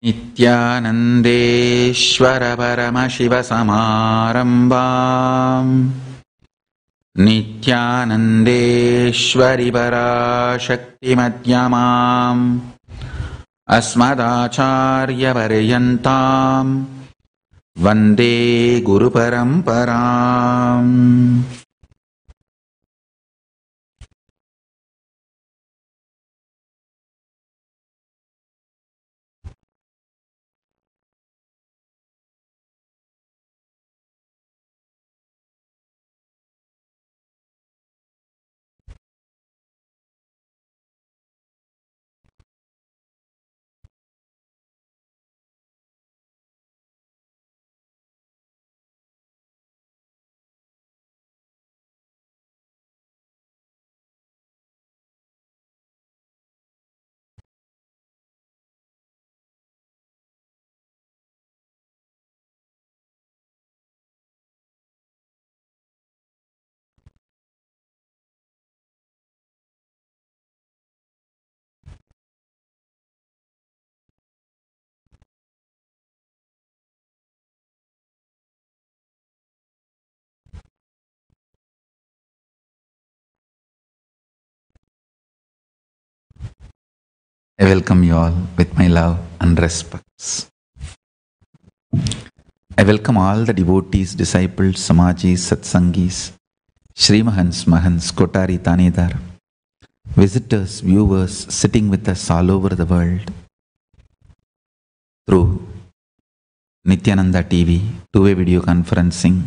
नित्यानन्देश्वर परमशिवसमारम्भाम् नित्यानन्देश्वरि पराशक्तिमध्यमाम् अस्मदाचार्यपर्यन्ताम् वन्दे गुरुपरम्पराम्। I welcome you all with my love and respects. I welcome all the devotees, disciples, Samajis, Satsangis, Shri Mahans, Mahans, Kotari, Tanedar, visitors, viewers sitting with us all over the world through Nityananda TV, two-way video conferencing,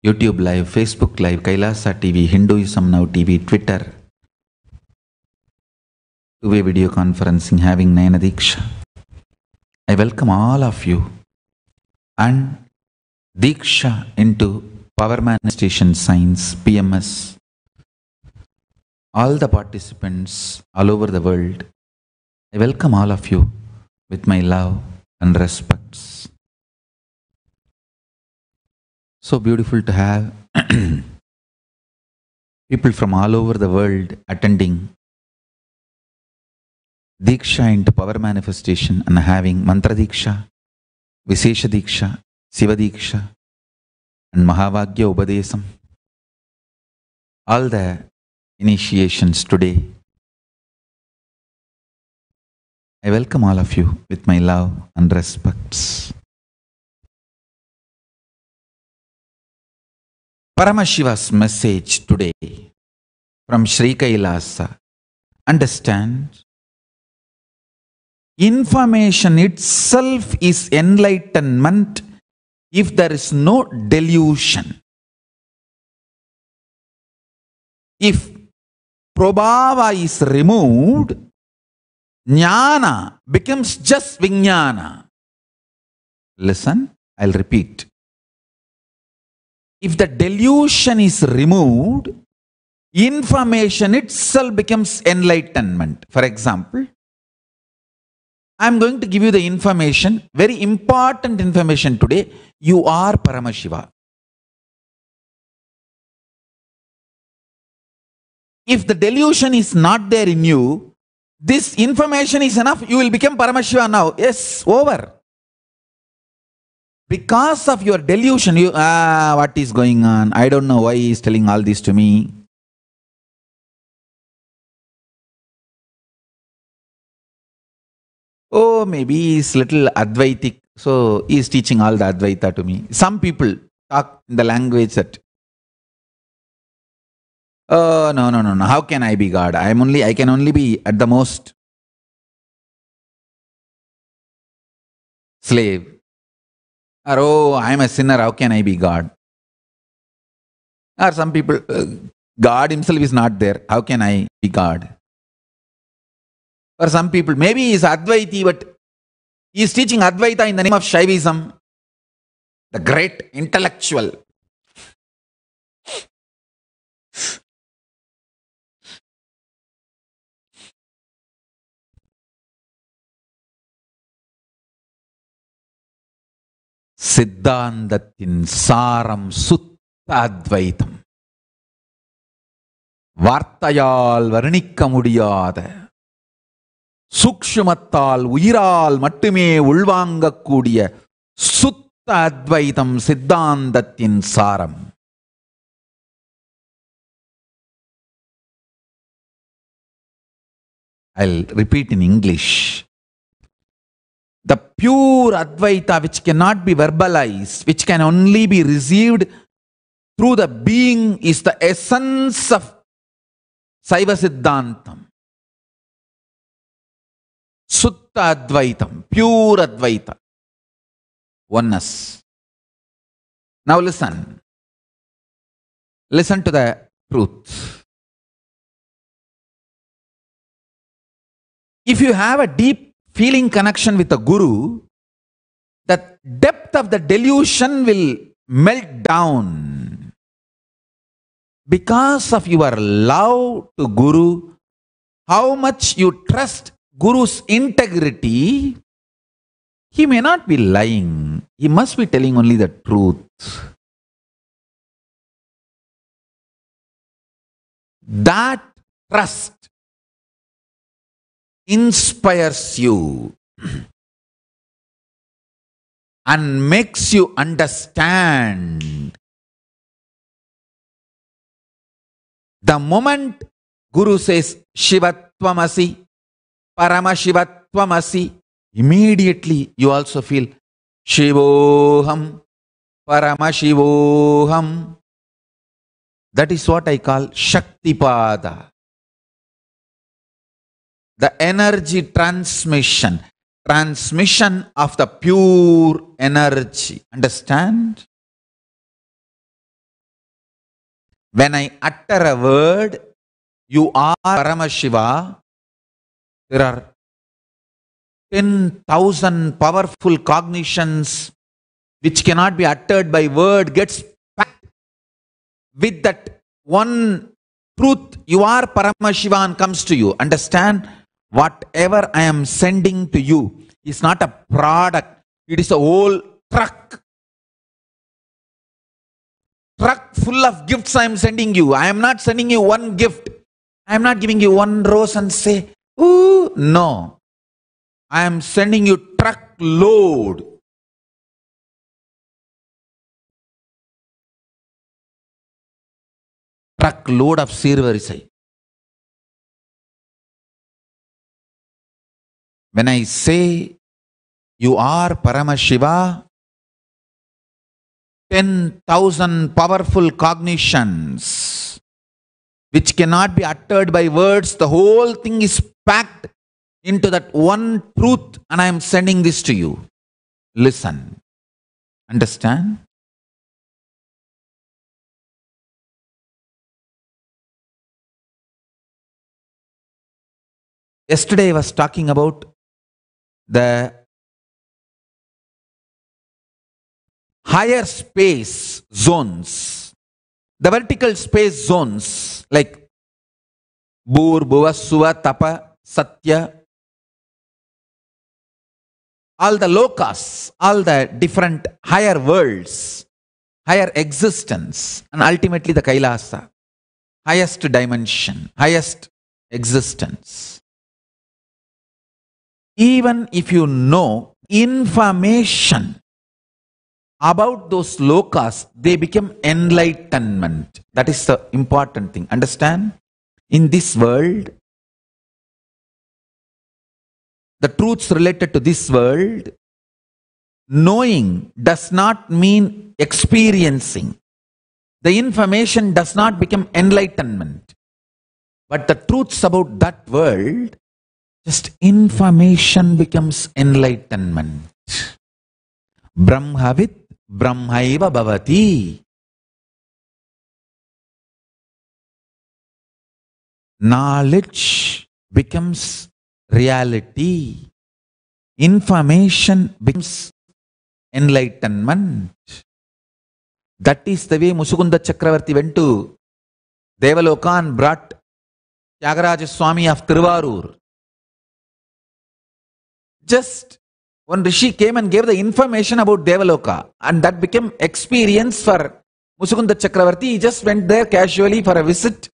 YouTube Live, Facebook Live, Kailasa TV, Hinduism Now TV, Twitter, two-way video conferencing, having Nayana Diksha. I welcome all of you and Diksha into Power Manifestation Science, PMS, all the participants all over the world. I welcome all of you with my love and respects. So beautiful to have people from all over the world attending Diksha into Power Manifestation and having Mantra Diksha, Vishesha Diksha, Siva Diksha and Mahavagya Ubadesam. All the initiations today. I welcome all of you with my love and respects. Paramashiva's message today from Sri Kailasa. Understand, information itself is enlightenment if there is no delusion. If prabhava is removed, jnana becomes just vijnana. Listen, I'll repeat. If the delusion is removed, information itself becomes enlightenment. For example, I am going to give you the information, very important information today. You are Paramashiva. If the delusion is not there in you, this information is enough. You will become Paramashiva now. Yes, over. Because of your delusion, you, what is going on? I don't know why he is telling all this to me. Oh, maybe he's little Advaitic, so he's teaching all the Advaita to me. Some people talk in the language that, oh, no, how can I be God? I can only be at the most slave. Or, oh, I'm a sinner, how can I be God? Or some people, God himself is not there, how can I be God? Or some people, maybe he is Advaiti, but he is teaching Advaita in the name of Shaivism, the great intellectual. Siddhantathin Saram Sutta Advaitam. வார்த்தையால் வர்ணிக்க முடியாத சூக்ஷ்மத்தால் உயிரால் மட்டுமே உள்வாங்கக்கூடிய சுத்த அத்வைதம் சித்தாந்தத்தின் சாரம். I'll repeat in English. The pure Advaita which cannot be verbalized, which can only be received through the being, is the essence of Saiva Siddhantam. Sutta Advaitam, pure Advaita, oneness. Now listen. Listen to the truth. If you have a deep feeling connection with the Guru, the depth of the delusion will melt down. Because of your love to Guru, how much you trust Guru's integrity, he may not be lying. He must be telling only the truth. That trust inspires you and makes you understand. The moment Guru says Shivatvamasi, Paramashivatvamasi, immediately you also feel Shivoham, Paramashivoham. That is what I call Shaktipada. The energy transmission of the pure energy. Understand? When I utter a word, you are Paramashiva, there are 10,000 powerful cognitions which cannot be uttered by word, gets packed with that one truth. You are Paramashiva and comes to you. Understand? Whatever I am sending to you is not a product. It is a whole truck. Truck full of gifts I am sending you. I am not sending you one gift. I am not giving you one rose and say, ooh, no. I am sending you truck load. Truck load of Sirvarisai. When I say you are Paramashiva, 10,000 powerful cognitions which cannot be uttered by words, the whole thing is packed into that one truth, and I am sending this to you. Listen. Understand? Yesterday I was talking about the higher space zones, the vertical space zones like Bhur, Bhuva, Suva, Tapa, Satya, all the lokas, all the different higher worlds, higher existence, and ultimately the Kailasa, highest dimension, highest existence. Even if you know information about those lokas, they become enlightenment. That is the important thing. Understand? In this world, the truths related to this world, knowing does not mean experiencing. The information does not become enlightenment. But the truths about that world, just information becomes enlightenment. Brahmavid Brahmaiva Bhavati. Knowledge becomes reality. Information becomes enlightenment. That is the way Musukunda Chakravarti went to Devaloka and brought Tyagaraja Swami of Tiruvarur. Just one Rishi came and gave the information about Devaloka, and that became experience for Musukunda Chakravarti. He just went there casually for a visit.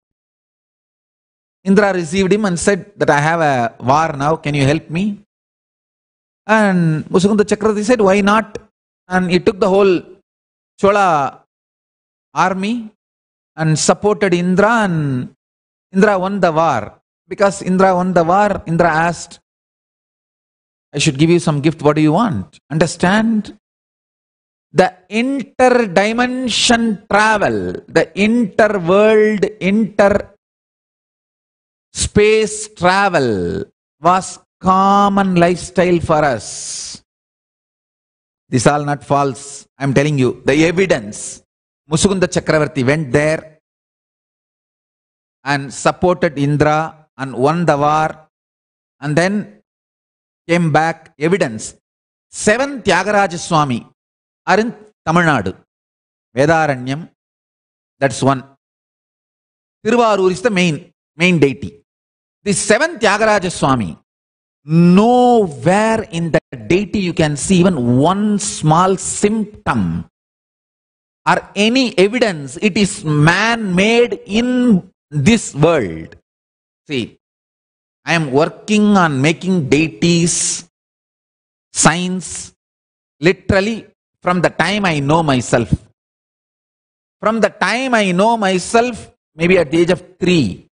Indra received him and said that I have a war now, can you help me? And Musukunda Chakravarti said, why not? And he took the whole Chola army and supported Indra, and Indra won the war. Because Indra won the war, Indra asked, I should give you some gift, what do you want? Understand? The inter-dimension travel, the inter-world, inter-space travel was common lifestyle for us. This is all not false. I am telling you, the evidence. Musukunda Chakravarti went there and supported Indra and won the war, and then came back. Evidence. 7 Tyagaraja Swami are in Tamil Nadu. Vedaranyam, that's one. Tiruvarur is the main deity. The 7 Tyagaraja Swami, nowhere in that deity you can see even one small symptom or any evidence it is man-made in this world. See, I am working on making deities, signs, literally from the time I know myself. From the time I know myself, maybe at the age of 3,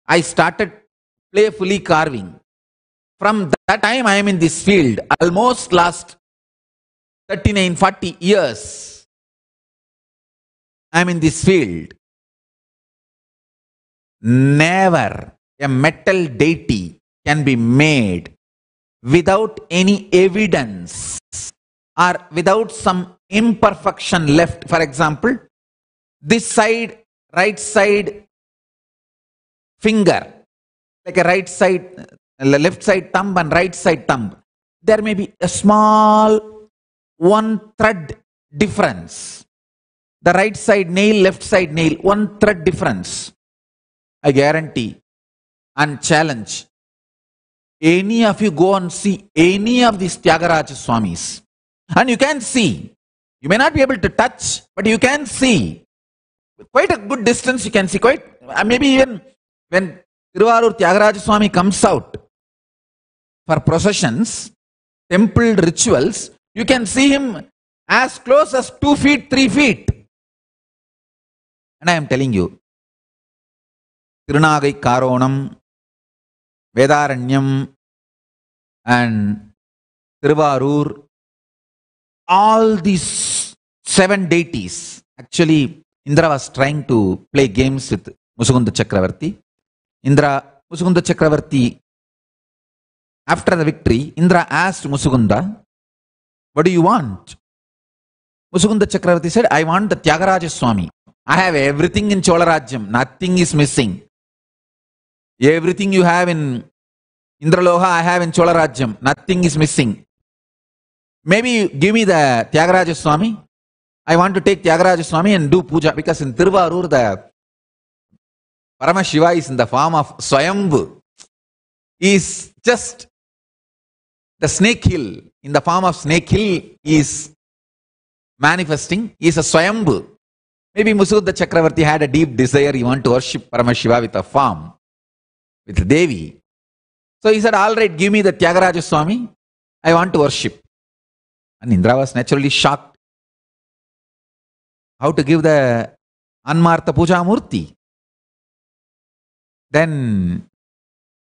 I started playfully carving. From that time I am in this field, almost last 39-40 years. I am in this field. Never a metal deity can be made without any evidence or without some imperfection left. For example, this side, right side finger, like a right side, left side thumb and right side thumb, there may be a small 1 thread difference. The right side nail, left side nail, 1 thread difference. I guarantee and challenge, any of you go and see any of these Tyagaraja Swamis, and you can see, you may not be able to touch, but you can see, quite a good distance you can see, quite, maybe even when Tiruvarur Tyagaraja Swami comes out for processions, temple rituals, you can see him as close as 2 feet, 3 feet. And I am telling you, Tirunagai Karonam, Vedaranyam and Tiruvarur, all these 7 deities. Actually, Indra was trying to play games with Musukunda Chakravarti. Musukunda Chakravarti, after the victory, Indra asked Musukunda, what do you want? Musukunda Chakravarti said, I want the Tyagaraja Swami. I have everything in Cholarajyam, nothing is missing. Everything you have in Indraloha, I have in Cholarajyam, nothing is missing. Maybe give me the Tyagaraja Swami. I want to take Tyagaraja Swami and do puja, because in Tiruvarur the Paramashiva is in the form of Swayambhu. He is just the snake hill. In the form of snake hill is manifesting. He is a Swayambhu. Maybe Musukunda Chakravarti had a deep desire. He wanted to worship Paramashiva with a form, with Devi. So he said, all right, give me the Tyagaraja Swami. I want to worship. And Indra was naturally shocked. How to give the Anmartha Puja Murti? Then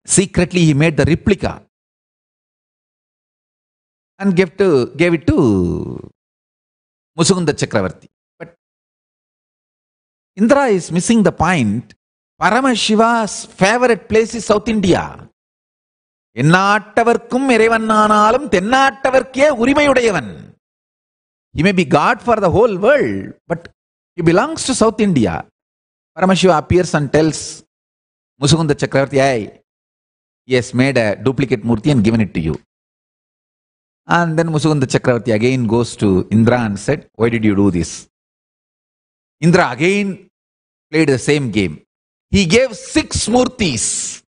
secretly he made the replica and gave it to Musukunda Chakravarti. But Indra is missing the point. Paramashiva's favorite place is South India. எந்நாட்டவர்க்கும் இறைவனானாலும் தென்னாட்டவர்க்கே உரிமையுடையவன். He may be God for the whole world, but he belongs to South India. Paramashiva appears and tells Musukunda Chakravarti, hey, he has made a duplicate murti and given it to you. And then Musukunda Chakravarti again goes to Indra and said, why did you do this? Indra again played the same game. He gave 6 murtis,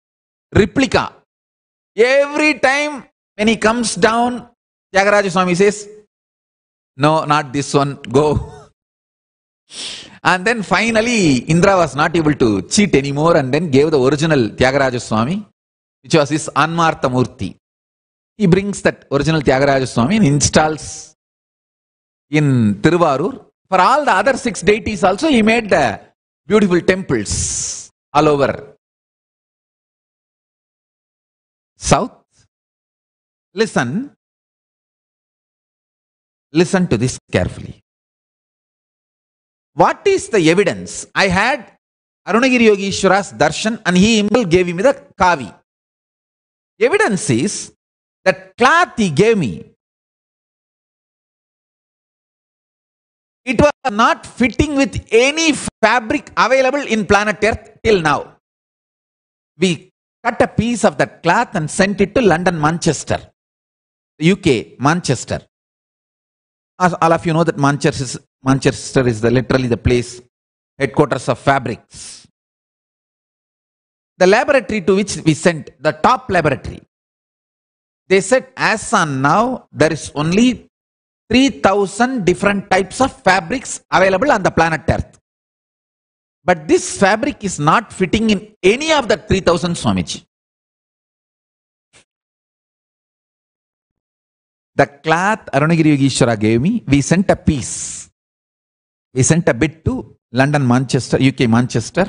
replica. Every time when he comes down, Tyagaraja Swami says, no, not this one, go. And then finally, Indra was not able to cheat anymore and then gave the original Tyagaraja Swami, which was his Anmartha Murti. He brings that original Tyagaraja Swami and installs in Tiruvarur. For all the other 6 deities also, he made the beautiful temples all over South. Listen to this carefully. What is the evidence? I had Arunagiri Yogeshwara's darshan and he himself gave me the kavi. Evidence is that cloth he gave me, it was not fitting with any fabric available in planet Earth till now. We cut a piece of that cloth and sent it to London, Manchester, UK, Manchester. As all of you know that Manchester is literally the place, headquarters of fabrics. The laboratory to which we sent, the top laboratory, they said as on now there is only 3,000 different types of fabrics available on the planet Earth. But this fabric is not fitting in any of the 3,000, Swamiji. The cloth Arunagiri Yogeshwara gave me, we sent a piece. We sent a bit to London, Manchester, UK, Manchester.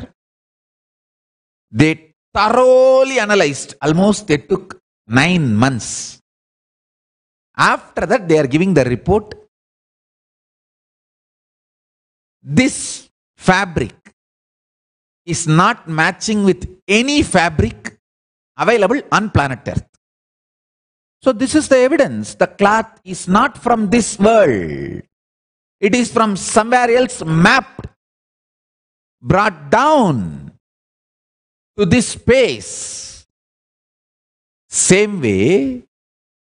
They thoroughly analyzed. Almost they took 9 months. After that, they are giving the report. This fabric is not matching with any fabric available on planet Earth. So this is the evidence. The cloth is not from this world. It is from somewhere else, mapped, brought down to this space. Same way,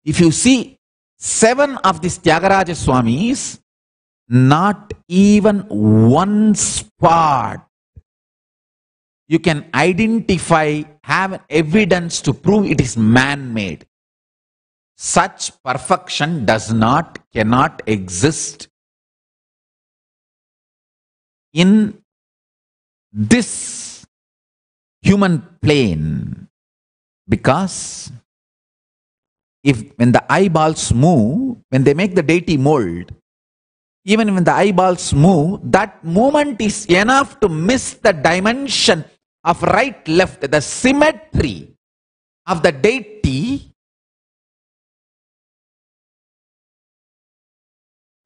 if you see 7 of these Tyagaraja Swamis, not even one spot you can identify, have evidence to prove it is man-made. Such perfection cannot exist in this human plane, because when the eyeballs move, when they make the deity mold, even when the eyeballs move, that movement is enough to miss the dimension of right, left, the symmetry of the deity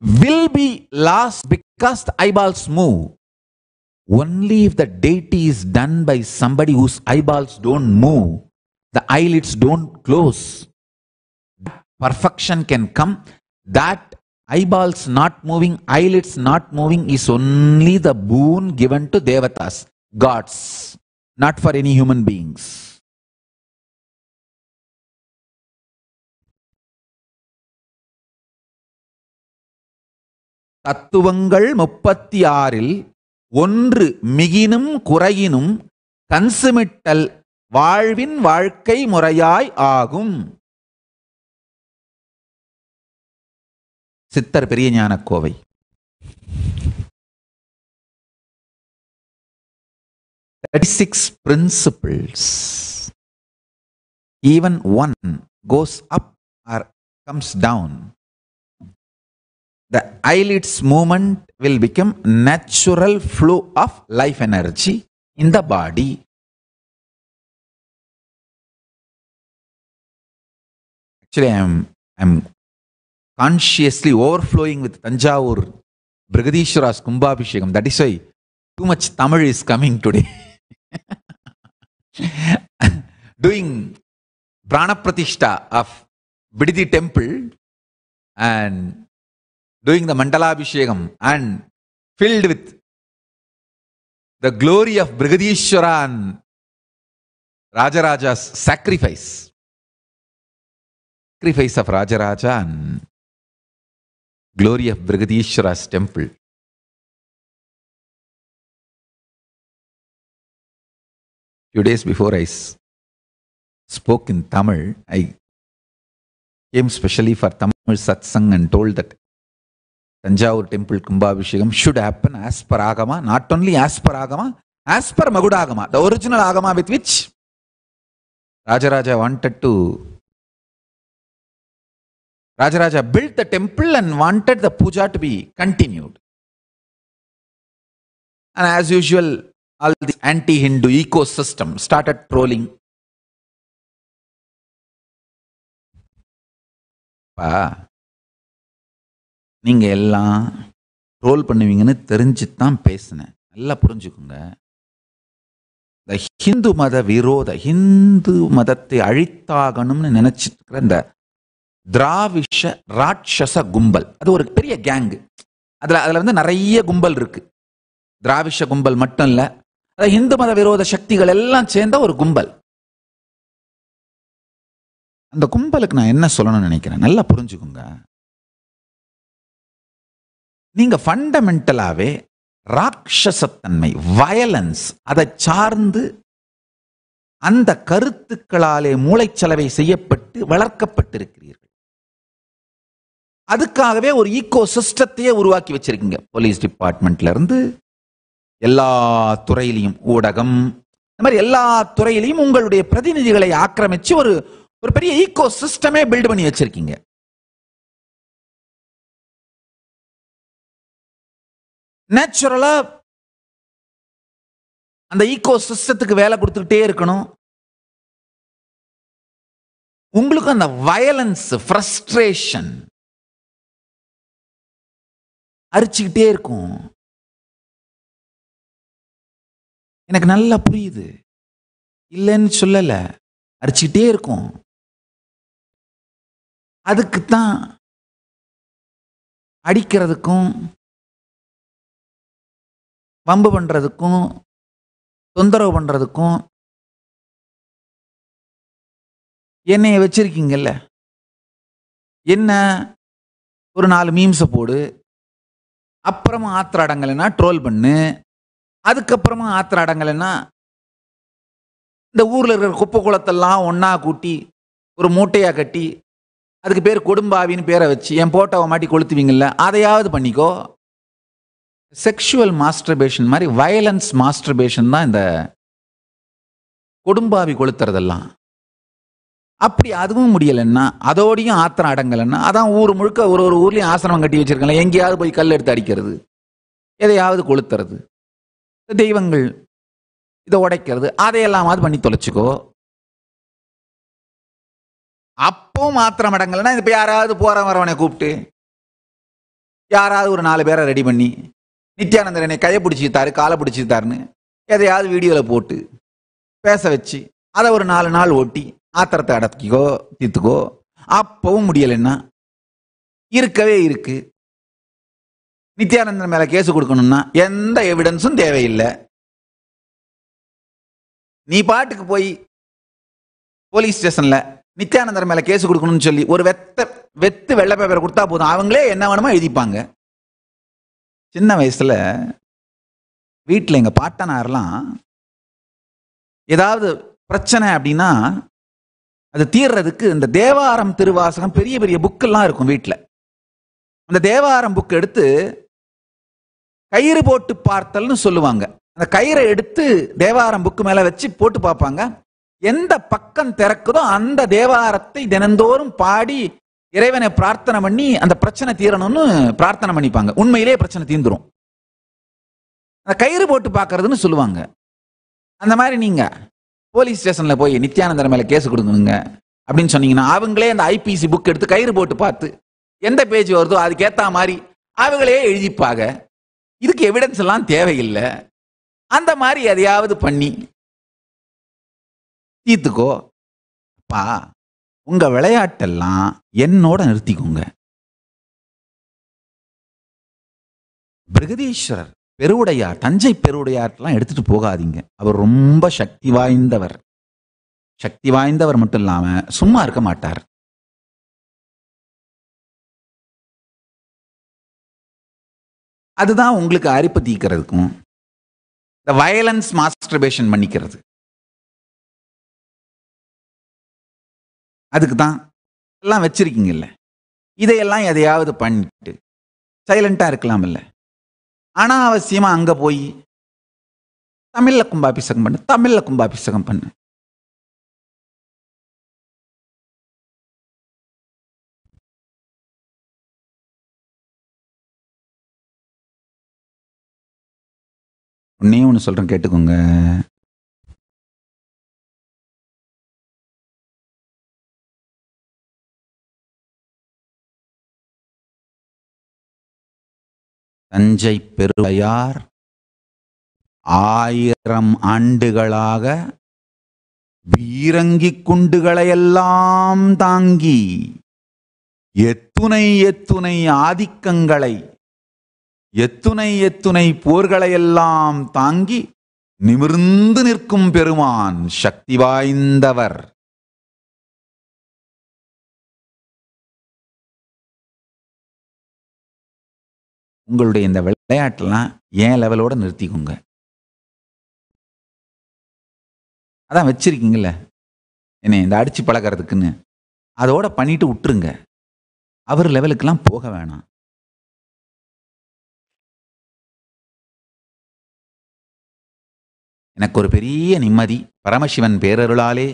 will be lost because the eyeballs move. Only if the deity is done by somebody whose eyeballs don't move, the eyelids don't close, that perfection can come. That eyeballs not moving, eyelids not moving is only the boon given to devatas, gods, not for any human beings. தத்துவங்கள் 36 ஒன்று மிகினும் குறையினும் கன்சுமிட்டல் வாழ்வின் வாழ்க்கை முறையாய் ஆகும். சித்தர் பெரிய ஞான Kovai. That is 6 principles. Even one goes up or comes down, the eyelids movement will become natural flow of life energy in the body. Actually, I am consciously overflowing with Tanjavur Brigadishwara's Kumbhabhishekam. That is why too much Tamil is coming today. Doing Prana Pratishta of Bididi temple and doing the Mandala Abhishekam and filled with the glory of Brigadishwara and Rajaraja's sacrifice. Sacrifice of Rajaraja and glory of Brigadishwara's temple. Few days before I spoke in Tamil, I came specially for Tamil satsang and told that Thanjavur temple கும்பாபிஷேகம் should happen as per Agama, not only as per Agama, as per Magudagama, the original Agama with which Rajaraja built the temple and wanted the puja to be continued. And as usual, all the anti-Hindu ecosystem started trolling. நீங்க எல்லாம் troll பண்ணுவீங்கன்னு தெரிஞ்சுதான் பேசினேன். நல்லா புரிஞ்சுக்குங்க. இந்த ஹிந்து மத விரோத, ஹிந்து மதத்தை அழித்தாகணும்னு நினைச்சிட்டு இருக்கிற இந்த திராவிஷ ராட்சச கும்பல், அது ஒரு பெரிய கேங்கு. அதுல வந்து நிறைய கும்பல் இருக்கு. திராவிஷ கும்பல் மட்டும் இல்ல, இந்து மத விரோத சக்திகள் எல்லாம் சேர்ந்த ஒரு கும்பல். அந்த கும்பலுக்கு நான் என்ன சொல்லணும்னு நினைக்கிறேன், நல்லா புரிஞ்சுக்குங்க. நீங்க ஃபண்டமெண்டலாவே ராட்சசத்தன்மை, வயலன்ஸ், அதை சார்ந்து அந்த கருத்துக்களாலே மூளைச்சலவை செய்யப்பட்டு வளர்க்கப்பட்டிருக்கிறீர்கள். அதுக்காகவே ஒரு ஈகோ சிஸ்டத்தையே உருவாக்கி வச்சிருக்கீங்க. போலீஸ் டிபார்ட்மெண்ட்ல இருந்து எல்லா துறையிலையும், ஊடகம், இந்த மாதிரி எல்லா துறையிலையும் உங்களுடைய பிரதிநிதிகளை ஆக்கிரமிச்சு ஒரு பெரிய ஈகோ சிஸ்டமே பில்ட் பண்ணி வச்சிருக்கீங்க. நேச்சுரலா அந்த ஈகோ சிஸ்டத்துக்கு வேலை கொடுத்துக்கிட்டே இருக்கணும். உங்களுக்கு அந்த வயலன்ஸ், ஃப்ரஸ்ட்ரேஷன் அரிச்சுக்கிட்டே இருக்கும். எனக்கு நல்லா புரியுது, இல்லைன்னு சொல்லல, அரிச்சுக்கிட்டே இருக்கும். அதுக்குத்தான் அடிக்கிறதுக்கும் வம்பு பண்றதுக்கும் தொந்தரவு பண்றதுக்கும் என்னைய வச்சிருக்கீங்கல்ல. என்ன, ஒரு 4 மீம்ஸை போடு, அப்புறமா ஆத்திர அடங்கலைன்னா ட்ரோல் பண்ணு, அதுக்கப்புறமா ஆத்திர அடங்கலைன்னா இந்த ஊர்ல இருக்கிற குப்பை குளத்தெல்லாம் ஒன்னா கூட்டி ஒரு மூட்டையா கட்டி அதுக்கு பேர் கொடும்பாவின்னு பேரை வச்சு என் போட்டோவை மாட்டி கொளுத்துவீங்கல்ல, அதையாவது பண்ணிக்கோ. செக்ஷுவல் மாஸ்டர்பேஷன் மாதிரி வயலன்ஸ் மாஸ்டர்பேஷன் தான் இந்த கொடும்பாவி கொளுத்துறதெல்லாம். அப்படி அதுவும் முடியலைன்னா, அதோடையும் ஆத்திரம் அடங்கலைன்னா, அதான் ஊர் முழுக்க ஒரு ஊர்லயும் ஆசிரமம் கட்டி வச்சிருக்கல, எங்கேயாவது போய் கல் எடுத்து அடிக்கிறது, எதையாவது கொளுத்துறது, தெய்வங்கள் இதை உடைக்கிறது, அதையெல்லாமாவது பண்ணி தொலைச்சிக்கோ. அப்பவும் மாத்திரம் அடங்கலைன்னா இப்ப யாராவது போற வரவனை கூப்பிட்டு யாராவது ஒரு 4 பேரை ரெடி பண்ணி நித்யானந்தர் என்னை கையை பிடிச்சித்தாரு, காலை பிடிச்சித்தாருன்னு எதையாவது வீடியோவில் போட்டு பேச வச்சு அதை ஒரு 4 நாள் ஓட்டி ஆத்திரத்தை அடக்கிக்கோ, தீர்த்துக்கோ. அப்பவும் முடியலைன்னா இருக்கவே இருக்கு. நித்யானந்தன் மேல கேஸ் கொடுக்கணும்னா எந்த எவிடன்ஸும் தேவையில்லை. நீ பாட்டுக்கு போய் போலீஸ் ஸ்டேஷன்ல நித்யானந்தர் மேல கேஸ் கொடுக்கணும்னு சொல்லி ஒரு வெத்து வெள்ளை பேப்பரை கொடுத்தா போதும், அவங்களே என்ன வேணுமோ எழுதிப்பாங்க. சின்ன வயசுல வீட்டில் எங்க பாட்டனாரெல்லாம் ஏதாவது பிரச்சனை அப்படின்னா அது தீர்றதுக்கு இந்த தேவாரம் திருவாசகம் பெரிய பெரிய புக்கெல்லாம் இருக்கும் வீட்டில். அந்த தேவாரம் புக் எடுத்து கயிறு போட்டு பார்த்தல்னு சொல்லுவாங்க. அந்த கயிறை எடுத்து தேவாரம் புக்கு மேல வச்சு போட்டு பார்ப்பாங்க. எந்த பக்கம் திறக்குதோ அந்த தேவாரத்தை தினந்தோறும் பாடி இறைவனை பிரார்த்தனை பண்ணி அந்த பிரச்சனை தீரணும்னு பிரார்த்தனை பண்ணிப்பாங்க. உண்மையிலேயே பிரச்சனை தீர்ந்துரும். அந்த கயிறு போட்டு பார்க்கறதுன்னு சொல்லுவாங்க. அந்த மாதிரி நீங்க போலீஸ் ஸ்டேஷன்ல போய் நித்யானந்தர் மேல கேஸ் கொடுக்கணுங்க அப்படின்னு சொன்னீங்கன்னா அவங்களே அந்த ஐபிசி புக் எடுத்து கயிறு போட்டு பார்த்து எந்த பேஜ் வருதோ அதுக்கேத்த மாதிரி அவங்களே எழுதிப்பாங்க. இதுக்கு எவிடன்ஸ் எல்லாம் தேவையில்லை. அந்த மாதிரி எதையாவது பண்ணி தீர்த்துக்கோ. அப்பா, உங்க விளையாட்டெல்லாம் என்னோட நிறுத்திக்கோங்க. பிரகதீஸ்வரர் பெருவுடையார், தஞ்சை பெருவுடையார்லாம் எடுத்துட்டு போகாதீங்க. அவர் ரொம்ப சக்தி வாய்ந்தவர். சக்தி வாய்ந்தவர் மட்டும் இல்லாம சும்மா இருக்க மாட்டார். அதுதான் உங்களுக்கு அரிப்பு தீக்கிறதுக்கும் இந்த வயலன்ஸ் மாஸ்டர்பேஷன் பண்ணிக்கிறது. அதுக்கு தான் எல்லாம் வச்சிருக்கீங்கல்ல. இதையெல்லாம் எதையாவது பண்ணிட்டு சைலண்டா இருக்கலாம் இல்ல. அனாவசியமா அங்க போய் தமிழ்ல கும்பாபிஷேகம் பண்ணு, தமிழ்ல கும்பாபிஷேகம் பண்ணு. ஒன்னே ஒன்று சொல்றேன், கேட்டுக்கோங்க. தஞ்சை பெருவுடையார் 1000 ஆண்டுகளாக பீரங்கி குண்டுகளையெல்லாம் தாங்கி எத்துணை எத்துணை ஆதிக்கங்களை, எத்துணை எத்துணை போர்களையெல்லாம் தாங்கி நிமிர்ந்து நிற்கும் பெருமான், சக்தி வாய்ந்தவர். உங்களுடைய இந்த விளையாட்டெல்லாம் ஏன் லெவலோட நிறுத்திக்கோங்க. அதான் வச்சிருக்கீங்கல்ல என்ன இந்த அடிச்சு பழகிறதுக்குன்னு, அதோட பண்ணிட்டு விட்டுருங்க. அவர் லெவலுக்கெல்லாம் போக வேணாம். எனக்கு ஒரு பெரிய நிம்மதி பரமசிவன் பேரருளாலே.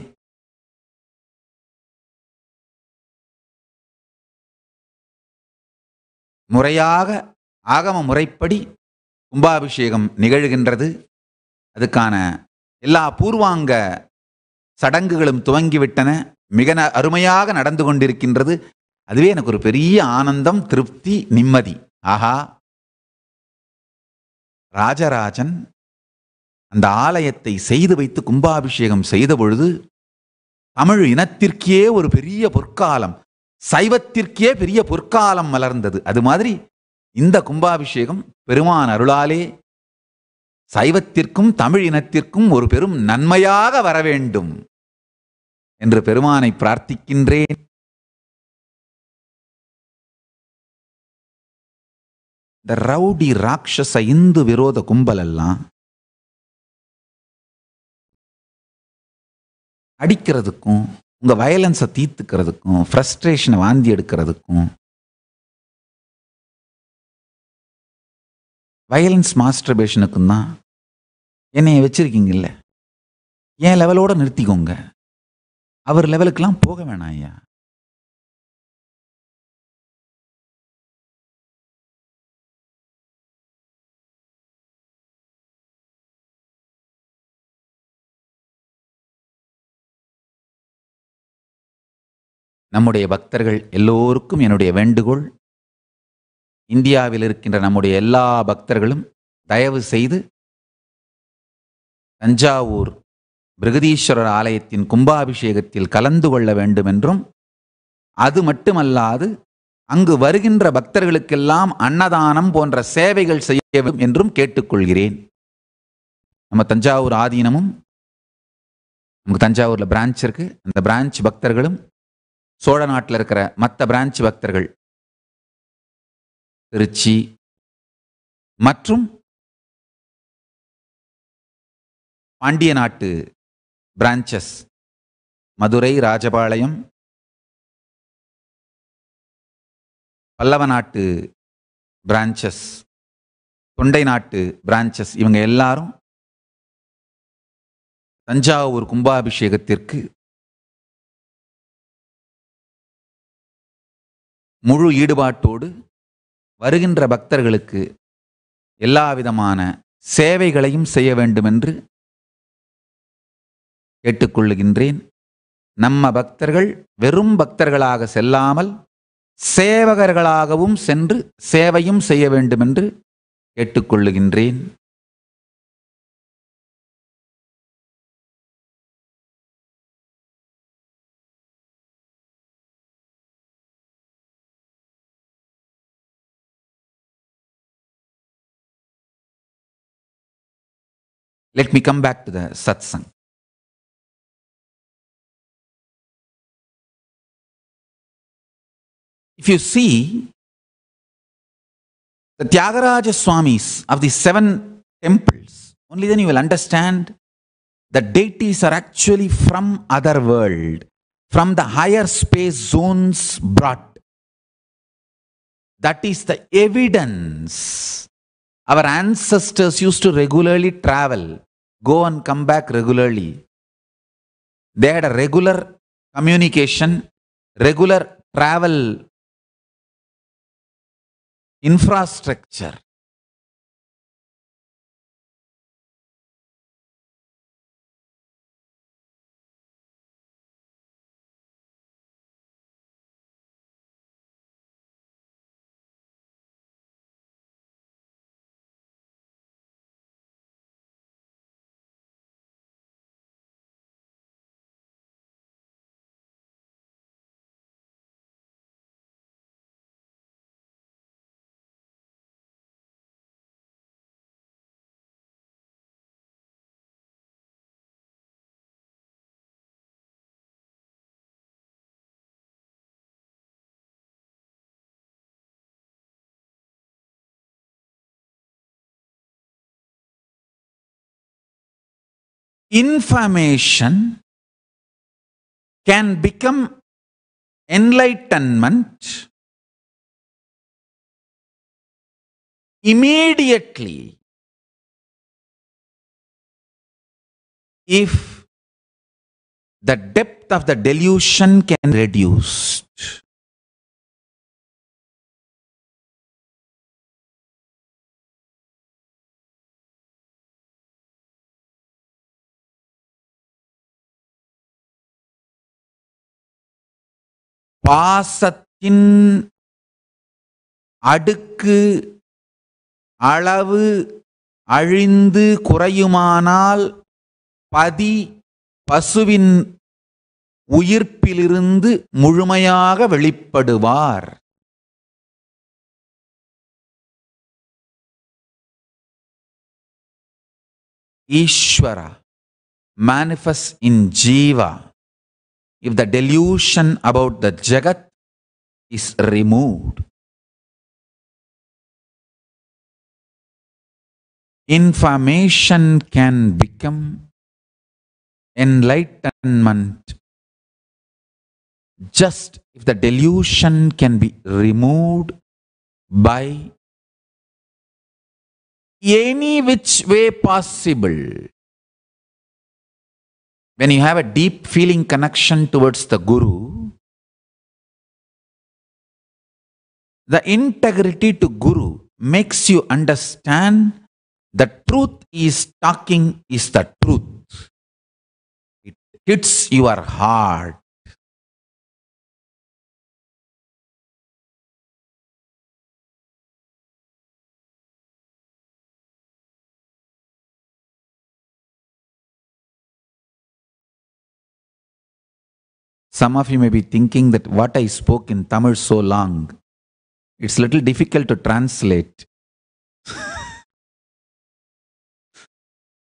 முறையாக ஆகம முறைப்படி கும்பாபிஷேகம் நிகழ்கின்றது. அதுக்கான எல்லா பூர்வாங்க சடங்குகளும் துவங்கிவிட்டன. மிக அருமையாக நடந்து கொண்டிருக்கின்றது. அதுவே எனக்கு ஒரு பெரிய ஆனந்தம், திருப்தி, நிம்மதி. ஆஹா, ராஜராஜன் அந்த ஆலயத்தை செய்து வைத்து கும்பாபிஷேகம் செய்த பொழுது தமிழ் இனத்திற்கே ஒரு பெரிய பொற்காலம், சைவத்திற்கே பெரிய பொற்காலம் மலர்ந்தது. அது மாதிரி இந்த கும்பாபிஷேகம் பெருமான் அருளாலே சைவத்திற்கும் தமிழ் இனத்திற்கும் ஒரு பெரும் நன்மையாக வர வேண்டும் என்று பெருமானை பிரார்த்திக்கின்றேன். இந்த ரவுடி ராட்சச இந்து விரோத கும்பல் எல்லாம் அடிக்கிறதுக்கும், உங்க வயலன்ஸை தீர்த்துக்கிறதுக்கும், ஃப்ரஸ்ட்ரேஷனை வாந்தி எடுக்கிறதுக்கும், வயலன்ஸ் மாஸ்டர்பேஷனுக்கும் தான் என்னைய வச்சிருக்கீங்கல்ல. என் லெவலோட நிறுத்திக்கோங்க. அவர் லெவலுக்கெல்லாம் போக வேணாம் ஐயா. நம்முடைய பக்தர்கள் எல்லோருக்கும் என்னுடைய வேண்டுகோள், இந்தியாவில் இருக்கின்ற நம்முடைய எல்லா பக்தர்களும் தயவு செய்து தஞ்சாவூர் பிருகதீஸ்வரர் ஆலயத்தின் கும்பாபிஷேகத்தில் கலந்து கொள்ள வேண்டும் என்றும், அது மட்டுமல்லாது அங்கு வருகின்ற பக்தர்களுக்கெல்லாம் அன்னதானம் போன்ற சேவைகள் செய்ய வேண்டும் என்றும் கேட்டுக்கொள்கிறேன். நம்ம தஞ்சாவூர் ஆதீனமும், நமக்கு தஞ்சாவூர்ல பிரான்ச் இருக்கு, அந்த பிரான்ச் பக்தர்களும், சோழ நாட்டில் இருக்கிற மற்ற பிரான்ச் பக்தர்கள், திருச்சி மற்றும் பாண்டிய நாட்டு பிரான்ச்சஸ், மதுரை, ராஜபாளையம், பல்லவ நாட்டு பிரான்ச்சஸ், தொண்டை நாட்டு பிரான்ச்சஸ், இவங்க எல்லாரும் தஞ்சாவூர் கும்பாபிஷேகத்திற்கு முழு ஈடுபாட்டோடு வருகின்ற பக்தர்களுக்கு எல்லா விதமான சேவைகளையும் செய்ய வேண்டும் என்று கேட்டுக்கொள்ளுகின்றேன். நம்ம பக்தர்கள் வெறும் பக்தர்களாக செல்லாமல் சேவகர்களாகவும் சென்று சேவையும் செய்ய வேண்டும் என்று கேட்டுக்கொள்ளுகின்றேன். Let me come back to the satsang. If you see the Tyagaraja Swamis of the 7 temples, only then you will understand that deities are actually from other world, from the higher space zones brought. That is the evidence. Our ancestors used to regularly travel, go and come back regularly. They had a regular communication, regular travel infrastructure. Information can become enlightenment immediately if the depth of the delusion can be reduced. பாசத்தின் அடுக்கு அளவு அழிந்து குறையுமானால் பதி பசுவின் உயிர்ப்பிலிருந்து முழுமையாக வெளிப்படுவார். Ishvara manifests in Jiva if the delusion about the Jagat is removed. Information can become enlightenment just if the delusion can be removed by any which way possible. When you have a deep feeling connection towards the Guru, the integrity to Guru makes you understand the truth he is talking is the truth. It hits your heart. Some of you may be thinking that what I spoke in Tamil so long, it's a little difficult to translate.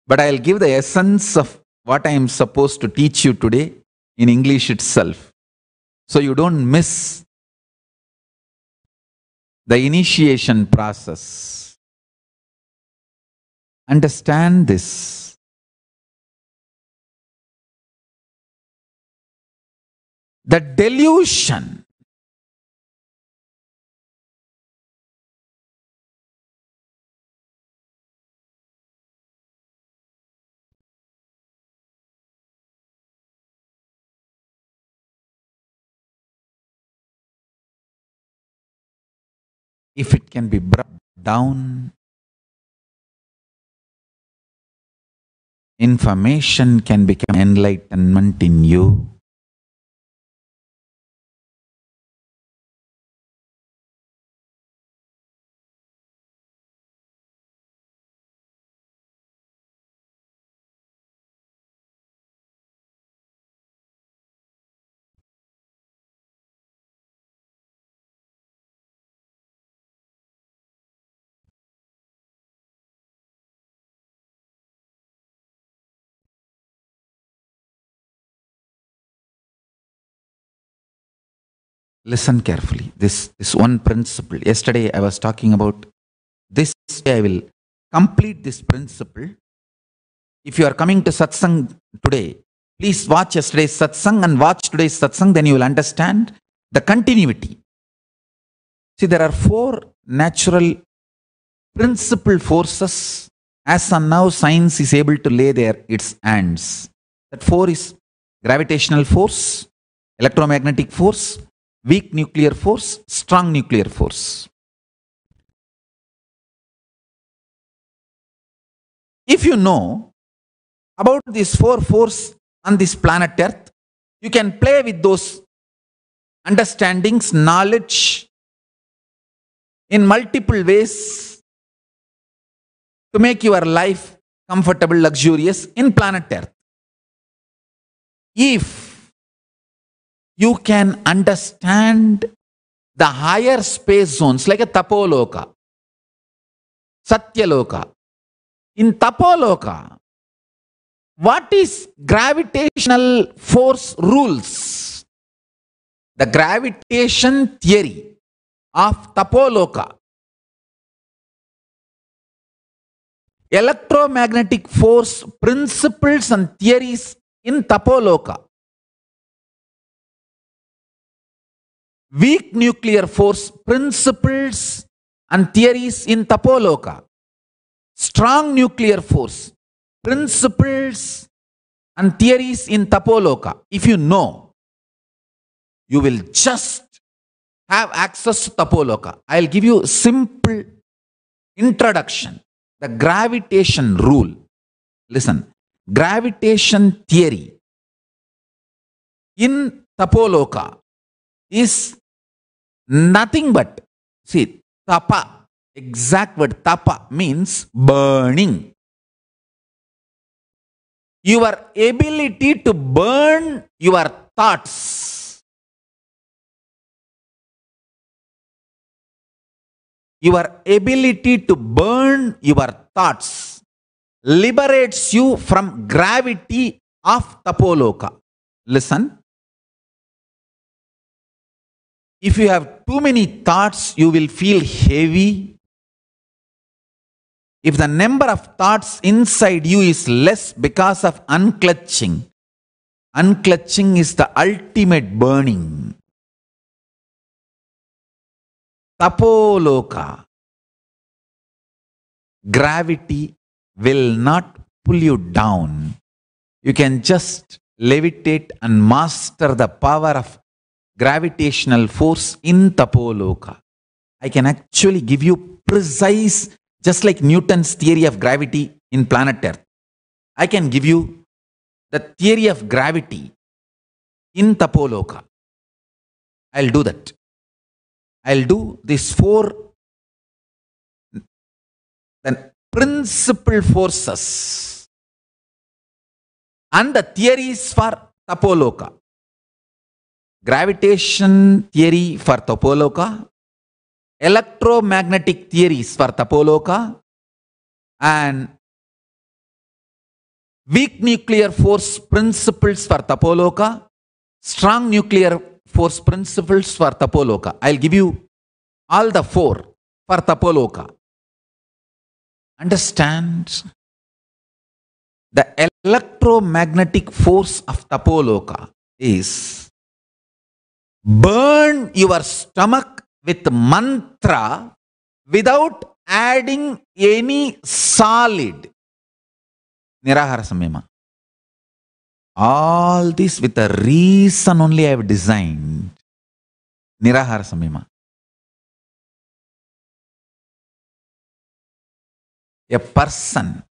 But I'll give the essence of what I am supposed to teach you today in English itself, so you don't miss the initiation process. Understand this. The delusion if it can be brought down, information can become enlightenment in you. Listen carefully. This one principle. Yesterday I was talking about this. I will complete this principle. If you are coming to satsang today, please watch yesterday's satsang and watch today's satsang, then you will understand the continuity. See, there are four natural principal forces. As and now science is able to lay there its hands. That four is gravitational force, electromagnetic force, weak nuclear force, strong nuclear force. If you know about these four forces on this planet Earth, you can play with those understandings, knowledge in multiple ways to make your life comfortable, luxurious in planet Earth. If you can understand the higher space zones like a Tapoloka, Satyaloka. In Tapoloka, what is gravitational force rules? The gravitation theory of Tapoloka. Electromagnetic force principles and theories in Tapoloka. Weak nuclear force principles and theories in Tapoloka. Strong nuclear force principles and theories in Tapoloka. If you know, you will just have access to Tapoloka. I'll give you a simple introduction. The gravitation rule. Listen, gravitation theory in Tapoloka is nothing but, see, tapa, exact word tapa means burning. Your ability to burn your thoughts. Your ability to burn your thoughts liberates you from gravity of Tapoloka. Listen. If you have too many thoughts, you will feel heavy. If the number of thoughts inside you is less because of unclutching, unclutching is the ultimate burning. Tapoloka, gravity will not pull you down. You can just levitate and master the power of gravitational force in Tapoloka. I can actually give you precise, just like Newton's theory of gravity in planet Earth. I can give you the theory of gravity in Tapoloka. I'll do that. I'll do these four principal forces and the theories for Tapoloka. Gravitation theory for Tapoloka, electromagnetic theories for Tapoloka, and weak nuclear force principles for Tapoloka, strong nuclear force principles for Tapoloka. I'll give you all the four for Tapoloka. Understand? The electromagnetic force of Tapoloka is burn your stomach with mantra without adding any solid. Nirahara Samyama. All this with a reason only I have designed. Nirahara Samyama. A person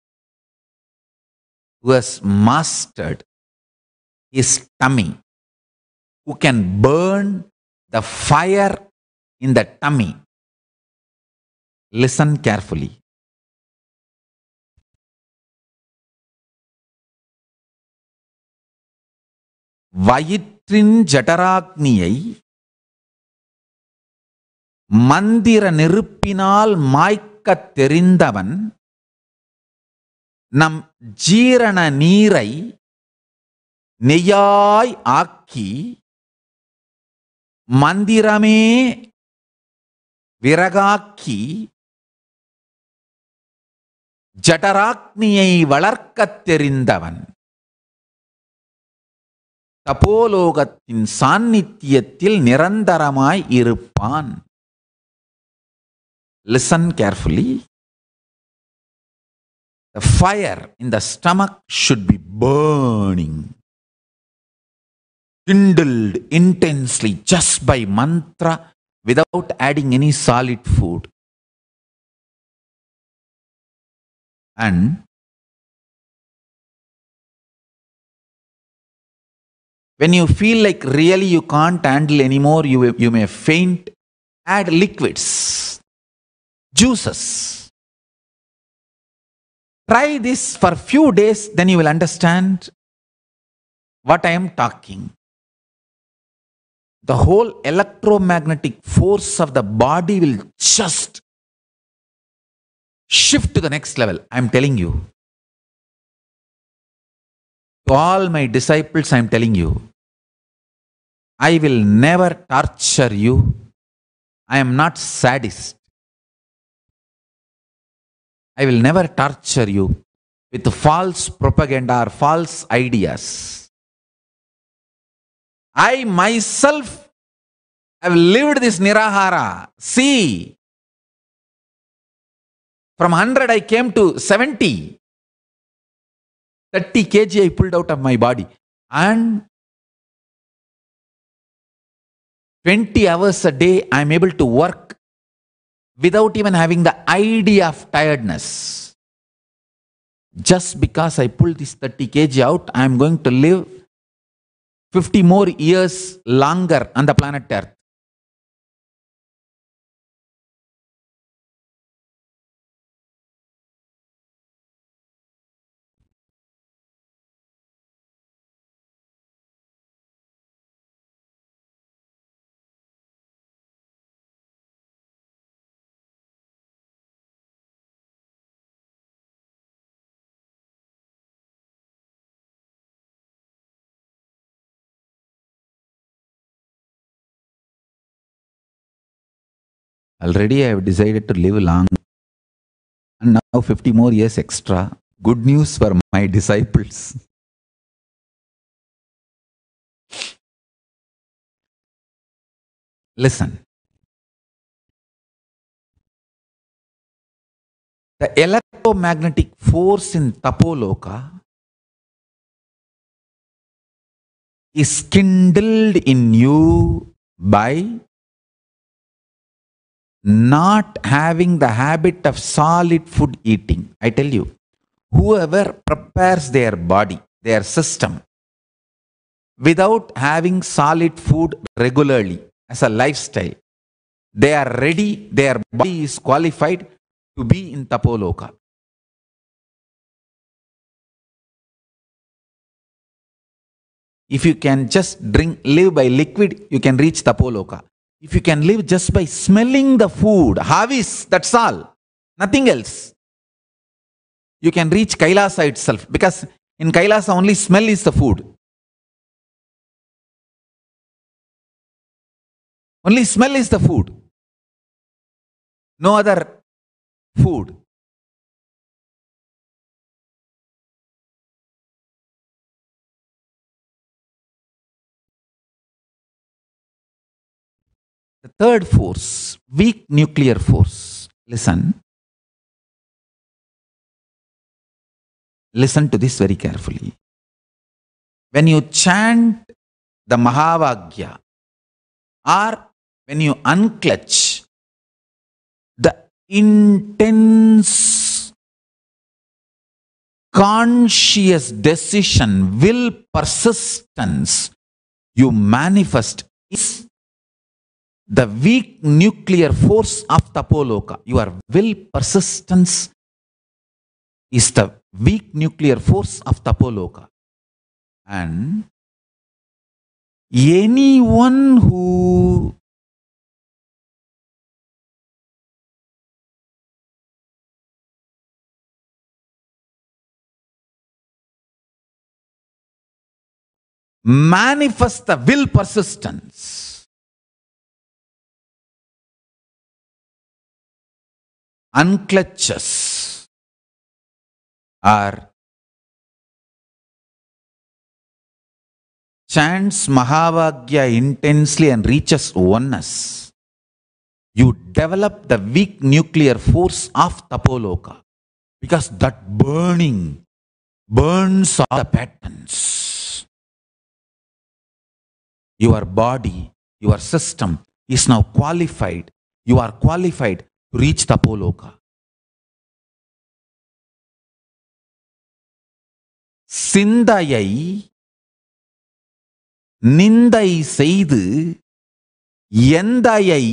who has mastered his tummy, who can burn the fire in the tummy. Listen carefully. வயிற்றின் ஜடராக்னியை மந்திர நெருப்பினால் மாய்க்கத் தெரிந்தவன் நம் ஜீரண நீரை நெய்யாய் ஆக்கி மந்திரமே விறகாக்கி ஜடராக்னியை வளர்க்கத் தெரிந்தவன் தபோலோகத்தின் சாநித்தியத்தில் நிரந்தரமாய் இருப்பான். Listen carefully. The fire in the stomach should be burning, kindled intensely just by mantra without adding any solid food. And when you feel like really you can't handle anymore, you may faint, add liquids, juices. Try this for a few days, then you will understand what I am talking. The whole electromagnetic force of the body will just shift to the next level. I am telling you. To all my disciples, I am telling you, I will never torture you. I am not sadist. I will never torture you with false propaganda or false ideas. I myself have lived this Nirahara. See, from 100 I came to 70. 30 kg I pulled out of my body. And 20 hours a day I am able to work without even having the idea of tiredness. Just because I pulled this 30 kg out, I am going to live 50 more years longer on the planet Earth. Already I have decided to live long, and now 50 more years extra. Good news for my disciples. Listen. The electromagnetic force in Tapoloka is kindled in you by not having the habit of solid food eating. I tell you, whoever prepares their body, their system, without having solid food regularly as a lifestyle, they are ready, their body is qualified to be in Tapoloka. If you can just live by liquid, you can reach Tapoloka. If you can live just by smelling the food, havis, that's all, nothing else, you can reach Kailasa itself, because in Kailasa only smell is the food. Only smell is the food. No other food. The third force, weak nuclear force. Listen. Listen to this very carefully. When you chant the Mahavagya, or when you unclutch, the intense conscious decision, will, persistence you manifest is the weak nuclear force of Tapoloka. Your will, persistence is the weak nuclear force of Tapoloka. And anyone who manifests the will, persistence, unclutches, or chants Mahavagya intensely and reaches oneness, you develop the weak nuclear force of Tapoloka, because that burning burns all the patterns. Your body, your system is now qualified. You are qualified to reach Tapoloka. சிந்தையை நிந்தை செய்து எந்தையை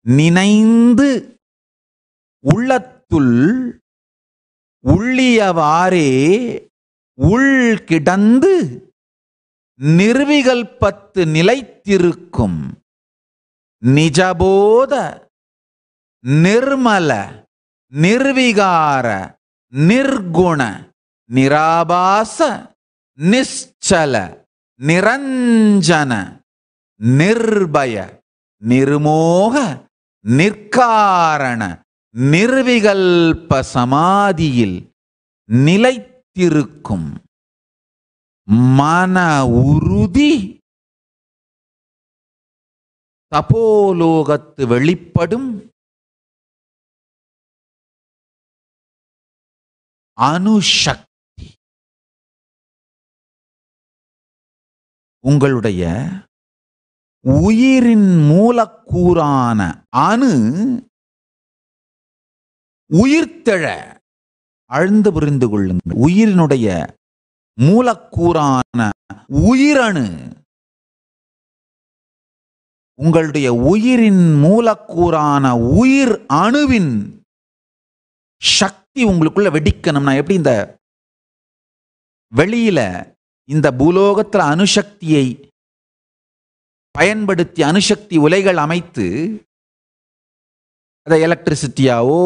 நினைந்து உள்ளத்துள் உள்ளியவாறே உள்கிடந்து நிர்விகல்பத்து நிலைத்திருக்கும் நிஜபோத நிர்மல நிர்விகார நிர்குண நிராபாச நிశ్చல நிரஞ்சன நிர்பய நிர்மோக நிர்காரண நிர்விகல்ப சமாதியில் நிலைத்திருக்கும் மன உறுதி தபோலோகத்து வெளிப்படும் அணுசக்தி. உங்களுடைய உயிரின் மூலக்கூறான அணு உயிர்த்தெழ, ஆழ்ந்து புரிந்து கொள்ளுங்கள், உயிரினுடைய மூலக்கூறான உயிரணு, உங்களுடைய உயிரின் மூலக்கூறான உயிர் அணுவின் சக்தி உங்களுக்குள்ள வெடிக்கணும்னா எப்படி? இந்த வெளியில இந்த பூலோகத்தில் அணுசக்தியை பயன்படுத்தி அணுசக்தி உலைகள் அமைத்து அதை எலக்ட்ரிசிட்டியாவோ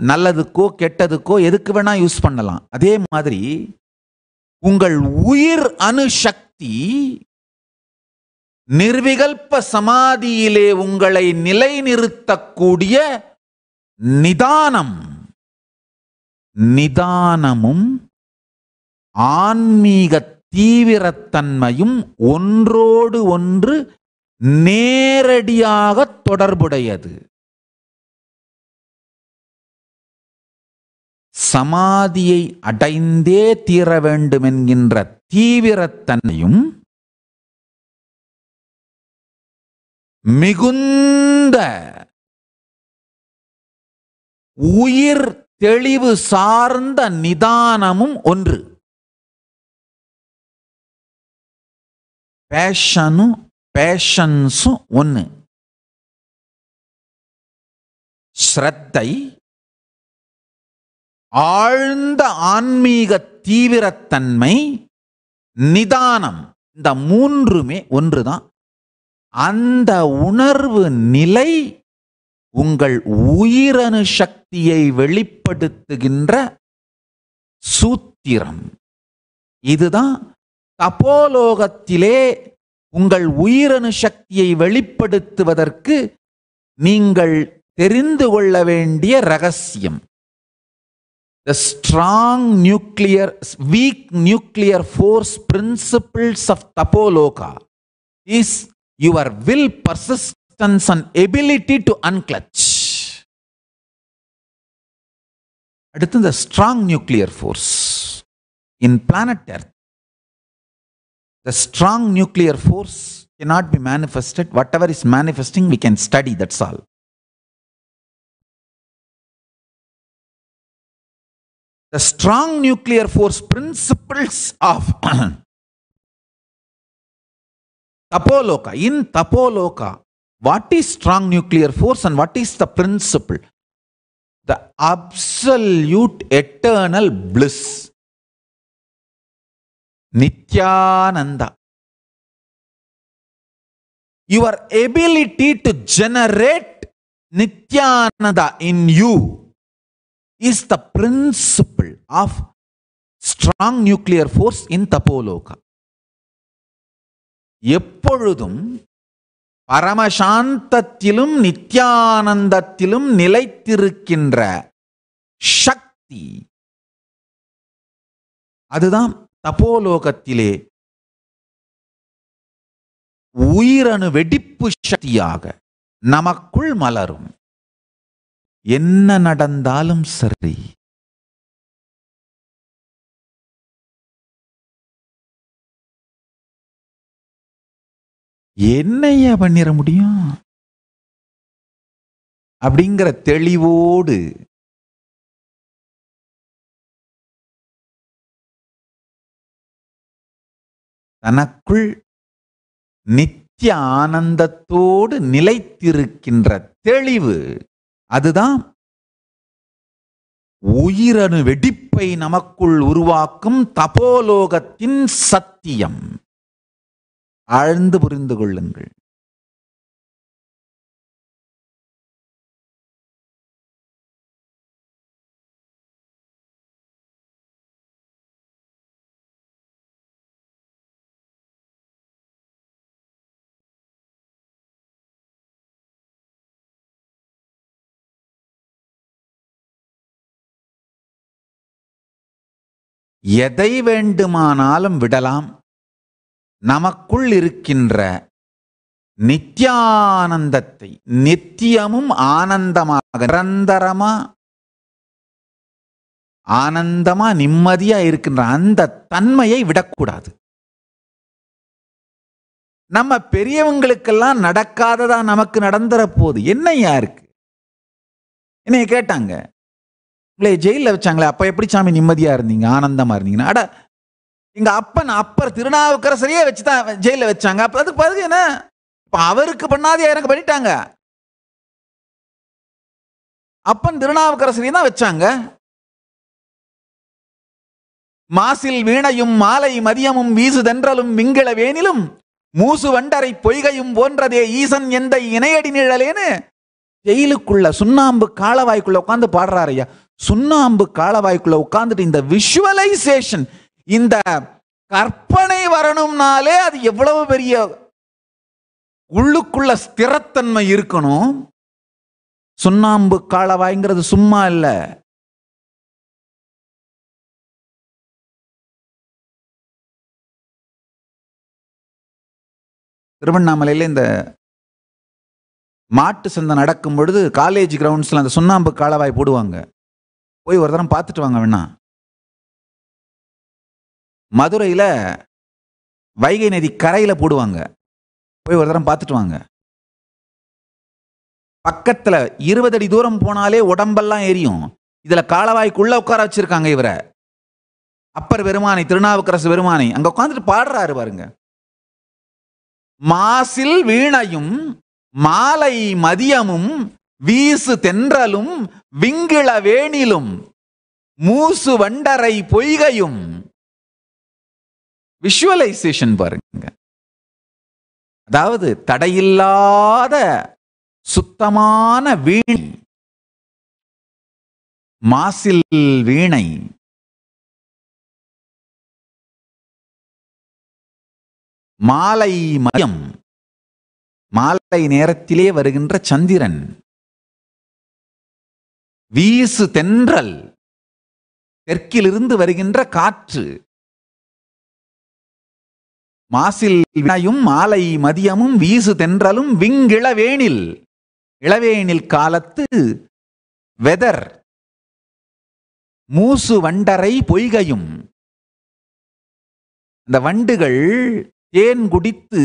நல்லதுக்கோ கெட்டதுக்கோ எதுக்கு வேணா யூஸ் பண்ணலாம். அதே மாதிரி உங்கள் உயிர் அணுசக்தி நிர்விகல்ப சமாதியிலே உங்களை நிலைநிறுத்தக்கூடிய நிதானம், நிதானமும் ஆன்மீக தீவிரத்தன்மையும் ஒன்றோடு ஒன்று நேரடியாக தொடர்புடையது. சமாதியை அடைந்தே தீர வேண்டும் என்கின்ற தீவிரத்தன்மையும் மிகுந்த உயிர் தெளிவு சார்ந்த நிதானமும் ஒன்று. பேஷன்ஸும் ஒன்று. ஸ்ரத்தை, ஆழ்ந்த ஆன்மீக தீவிரத்தன்மை, நிதானம், இந்த மூன்றுமே ஒன்றுதான். அந்த உணர்வு நிலை உங்கள் உயிரணு சக்தியை வெளிப்படுத்துகின்ற சூத்திரம். இதுதான் தபோலோகத்திலே உங்கள் உயிரணு சக்தியை வெளிப்படுத்துவதற்கு நீங்கள் தெரிந்து கொள்ள வேண்டிய ரகசியம். The strong nuclear, weak nuclear force principles of Tapoloka is your will, persistence and ability to unclutch. அடுத்து the strong nuclear force in planet Earth. The strong nuclear force cannot be manifested. Whatever is manifesting, we can study, that's all. The strong nuclear force principles of Tapoloka. In Tapoloka, what is strong nuclear force and what is the principle? The absolute eternal bliss. Nityananda. Your ability to generate Nityananda in you is the principle of strong nuclear force in Tapoloka. எப்பொழுதும் பரமசாந்தத்திலும் நித்யானந்தத்திலும் நிலைத்திருக்கின்ற சக்தி, அதுதான் தபோலோகத்திலே உயிரணு வெடிப்பு சக்தியாக நமக்குள் மலரும். என்ன நடந்தாலும் சரி, என்னையா பண்ணிட முடியும் அப்படிங்கிற தெளிவோடு தனக்குள் நித்திய ஆனந்தத்தோடு நிலைத்திருக்கின்ற தெளிவு, அதுதான் உயிரணு வெடிப்பை நமக்குள் உருவாக்கும் தபோலோகத்தின் சத்தியம். ஆழ்ந்து புரிந்து கொள்ளுங்கள். எதை வேண்டுமானாலும் விடலாம். நமக்குள் இருக்கின்ற நித்தியானந்தத்தை, நித்தியமும் ஆனந்தமாக நிரந்தரமா ஆனந்தமா நிம்மதியா இருக்கின்ற அந்த தன்மையை விடக்கூடாது. நம்ம பெரியவங்களுக்கெல்லாம் நடக்காததா நமக்கு நடந்துற போது என்னையா இருக்கு? என்னைய கேட்டாங்க, ஜெயில வச்சாங்களே, அப்ப எப்படி சாமி நிம்மதியா இருந்தீங்க, ஆனந்தமா இருந்தீங்கன்னா? அட, எங்க அப்பர் திருநாவுக்கரசரையே வச்சுதான் ஜெயில வச்சாங்க. அப்ப அது பாருங்க, என்ன இப்ப அவருக்கு பண்ணாதே எனக்கு பண்ணிட்டாங்க. அப்பன் திருநாவுக்கரசரையும் தான் வச்சாங்க. மாசில் வீணையும் மாலை மதியமும் வீசுதென்றலும் விங்கிள வேனிலும் மூசு வண்டரை பொய்கையும் போன்றதே ஈசன் எந்த இணையடி நிழலேன்னு ஜெயிலுக்குள்ள சுண்ணாம்பு காலவாய்க்குள்ள உட்காந்து பாடுறாரு ஐயா. சுண்ணாம்பு காலவாய்க்குள்ள உட்கார்ந்துட்டு இந்த விஷுவலைசேஷன், இந்த கற்பனை வரணும்னாலே அது எவ்வளவு பெரிய உள்ளுக்குள்ள ஸ்திரத்தன்மை இருக்கணும். சுண்ணாம்பு காலவாய்ங்கிறது சும்மா இல்ல. திருவண்ணாமலையில இந்த மாட்டு சந்தை நடக்கும் பொழுது காலேஜ் கிரவுண்ட்ஸ்ல அந்த சுண்ணாம்பு காலவாய் போடுவாங்க. போய் ஒரு தரம் பார்த்துட்டு வாங்க வேணா. மதுரையில வைகை நதி கரையில போடுவாங்க. போய் ஒரு தரம் பார்த்துட்டு வாங்க. பக்கத்துல 20 அடி தூரம் போனாலே உடம்பெல்லாம் எரியும். இதுல காலவாய்க்குள்ள உட்கார வச்சிருக்காங்க இவரை. அப்பர் பெருமானை, திருநாவுக்கரசு பெருமானை அங்க உட்காந்துட்டு பாடுறாரு பாருங்க. மாசில் வீணையும் மாலை மதியமும் வீசு தென்றலும் விங்கிள வேணிலும் மூசு வண்டரை பொய்கையும். விஷுவலைசேஷன் பாருங்க. அதாவது தடையில்லாத சுத்தமான வீணை, மாசில் வீணை, மாலை மதியம், மாலை நேரத்திலே வருகின்ற சந்திரன், வீசு தென்றல், தெற்கிலிருந்து வருகின்ற காற்று, மாசில் வினையும் மாலை மதியமும் வீசு தென்றலும் விங்கிளவேனில், இளவேனில் காலத்து வெதர், மூசு வண்டரை பொய்கையும். அந்த வண்டுகள் தேன் குடித்து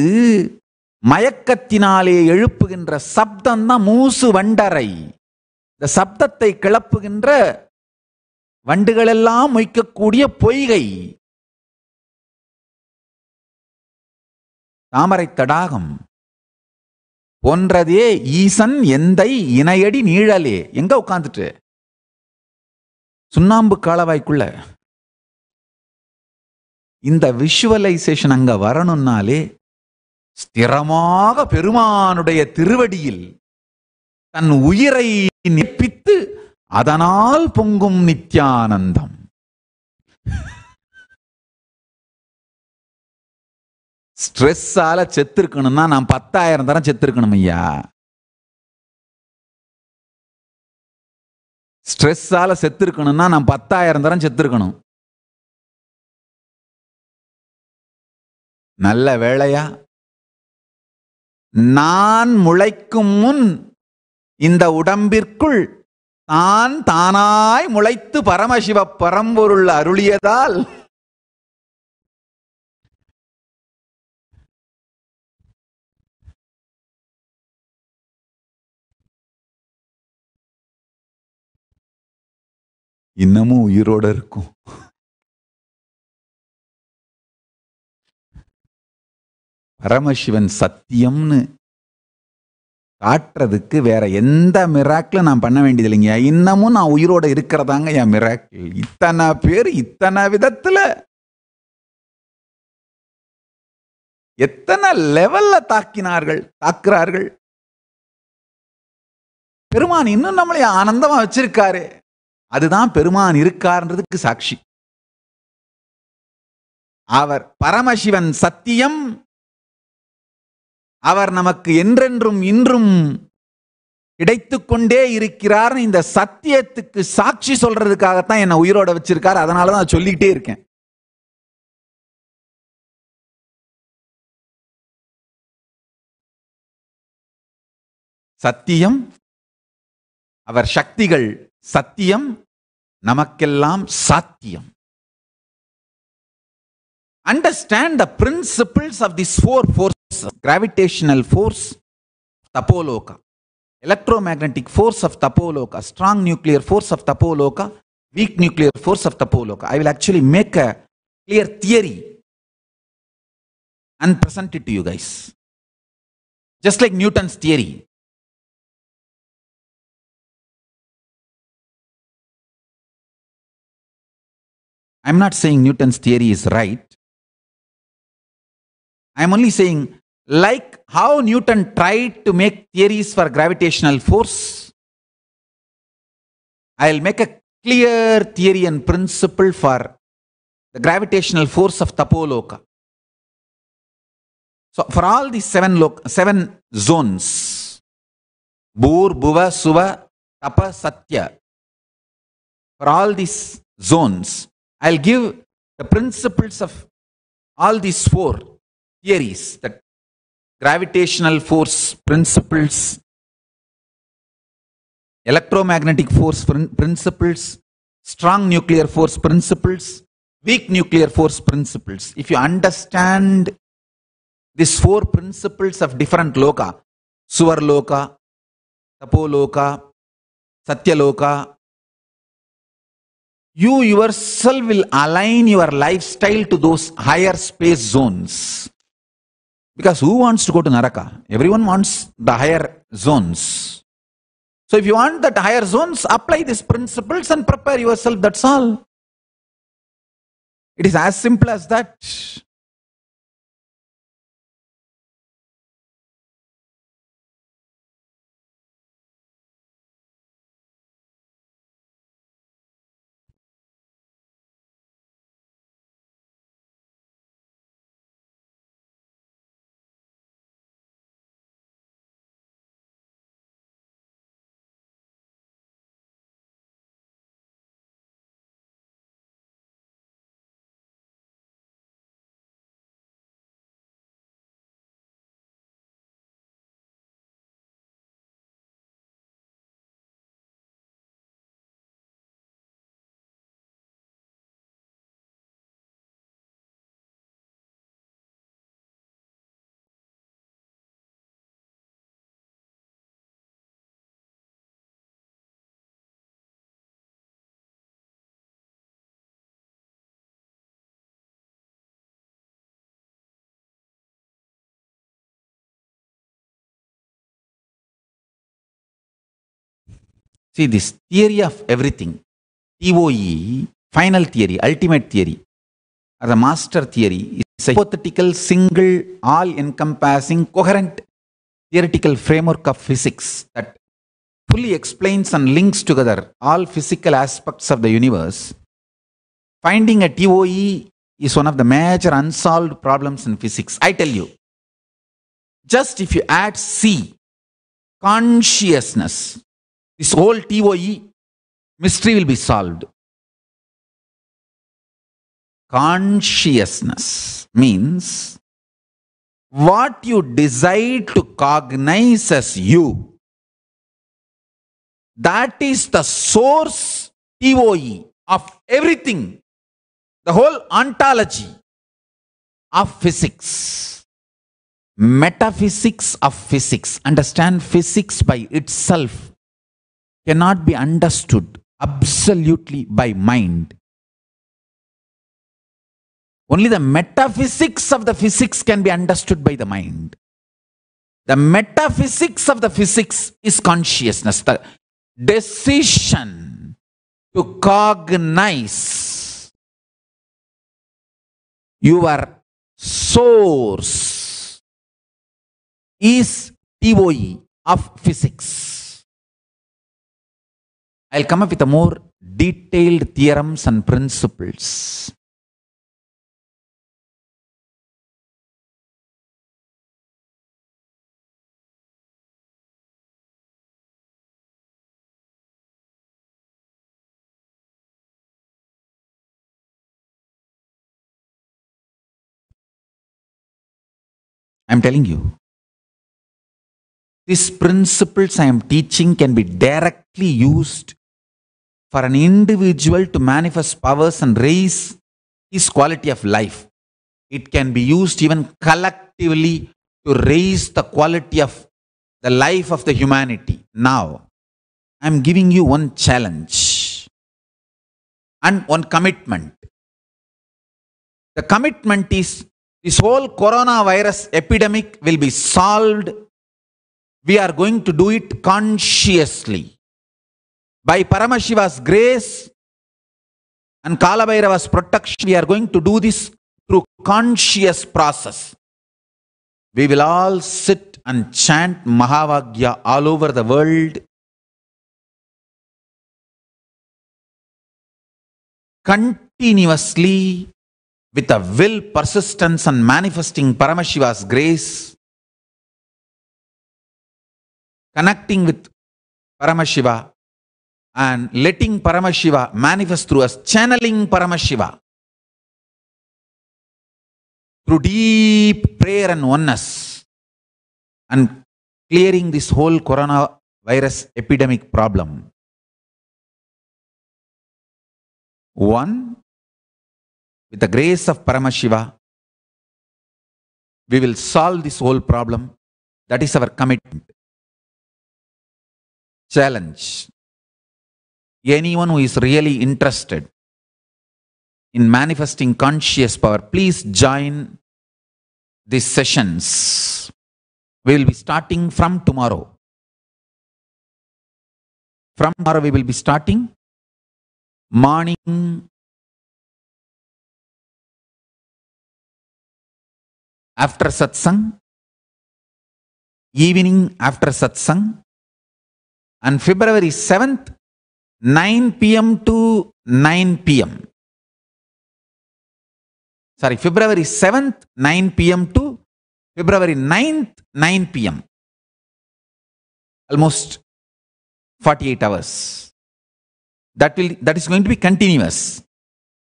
மயக்கத்தினாலே எழுப்புகின்ற சப்தம் தான் மூசு வண்டரை. இந்த சப்தத்தை கிளப்புகின்ற வண்டுகள் எல்லாம் மொய்க்கக்கூடிய பொய்கை, தாமரை தடாகம் போன்றதே ஈசன் எந்தை இணையடி நீழலே. எங்க உட்கார்ந்துட்டு? சுண்ணாம்பு காலவாய்க்குள்ள. இந்த விஷுவலைசேஷன் அங்க வரணும்னாலே ஸ்திரமாக பெருமானுடைய திருவடியில் தன் உயிரை நிற்பித்து அதனால் பொங்கும் நித்யானந்தம். ஸ்ட்ரெஸ்ஸால செத்துருக்கணும்னா நான் 10,000 தரம் செத்துருக்கணும் ஐயா. ஸ்ட்ரெஸ்ஸால செத்துருக்கணும்னா நான் 10,000 தரம் செத்துருக்கணும். நல்ல வேளையா நான் முளைக்கும் முன் இந்த உடம்பிற்குள் தான் தானாய் முளைத்து பரமசிவ பரம்பொருள் அருளியதால் இன்னமும் உயிரோட இருக்கும். பரமசிவன் சத்தியம்னு காட்டுறதுக்கு வேற எந்த மிராக்கிளும் நான் பண்ண வேண்டியது இல்லைங்க. இன்னமும் நான் உயிரோட இருக்கிறதாங்க என் மிராக்கிள். இத்தனை பேர் இத்தனை விதத்துல எத்தனை லெவல்ல தாக்குறார்கள். பெருமான் இன்னும் நம்மளை ஆனந்தமா வச்சிருக்காரு. அதுதான் பெருமான் இருக்கார்ன்றதுக்கு சாட்சி. அவர் பரமசிவன் சத்தியம். அவர் நமக்கு என்றென்றும் இன்றும் கிடைத்துக் கொண்டே இருக்கிறார். இந்த சத்தியத்துக்கு சாட்சி சொல்றதுக்காகத்தான் என்ன உயிரோட வச்சிருக்காரு. அதனாலதான் சொல்லிட்டே இருக்கேன். சத்தியம், அவர் சக்திகள் சத்தியம், நமக்கெல்லாம் சாத்தியம். Understand the principles of these four forces: gravitational force, Tapoloka, electromagnetic force of Tapoloka, strong nuclear force of Tapoloka, weak nuclear force of Tapoloka. I will actually make a clear theory and present it to you guys. Just like Newton's theory. I'm not saying Newton's theory is right. I'm only saying, like how Newton tried to make theories for gravitational force, I'll make a clear theory and principle for the gravitational force of Tapoloka. So for all these seven zones, Bhur, Bhuva, Suva, Tapa, Satya, for all these zones, I'll give the principles of all these four theories: that gravitational force principles, electromagnetic force principles, strong nuclear force principles, weak nuclear force principles. If you understand these four principles of different loka, Suvarloka, Tapoloka, Satyaloka, you yourself will align your lifestyle to those higher space zones. Because who wants to go to Naraka? Everyone wants the higher zones. So if you want that higher zones, apply these principles and prepare yourself. That's all. It is as simple as that. See, this theory of everything, TOE, final theory, ultimate theory, or the master theory, is a hypothetical, single, all-encompassing, coherent theoretical framework of physics that fully explains and links together all physical aspects of the universe. Finding a TOE is one of the major unsolved problems in physics. I tell you, just if you add C, consciousness, this whole TOE mystery will be solved. Consciousness means what you decide to cognize as you, that is the source, TOE, of everything, the whole ontology of physics. Metaphysics of physics. Understand, physics by itself cannot be understood absolutely by mind. Only the metaphysics of the physics can be understood by the mind. The metaphysics of the physics is consciousness, the decision to cognize your source is TOE of physics. I'll come up with a more detailed theorems and principles. I'm telling you, these principles I am teaching can be directly used for an individual to manifest powers and raise his quality of life. It can be used even collectively to raise the quality of the life of the humanity. Now, I'm giving you one challenge and one commitment. The commitment is this whole coronavirus epidemic will be solved. We are going to do it consciously. By Paramashiva's grace and Kalabhairava's protection, we are going to do this through conscious process. We will all sit and chant Mahavagya all over the world. Continuously, with a will, persistence and manifesting Paramashiva's grace, connecting with Paramashiva and letting Paramashiva manifest through us, channeling Paramashiva through deep prayer and oneness, and clearing this whole coronavirus epidemic problem. One, with the grace of Paramashiva, we will solve this whole problem. That is our commitment. Challenge. Anyone who is really interested in manifesting conscious power, please join these sessions. We will be starting from tomorrow. From tomorrow we will be starting morning after satsang, evening after satsang, and February 7th, 9 p.m. to 9 p.m. Sorry, February 7th, 9 p.m. to February 9th, 9 p.m. Almost 48 hours. That is going to be continuous.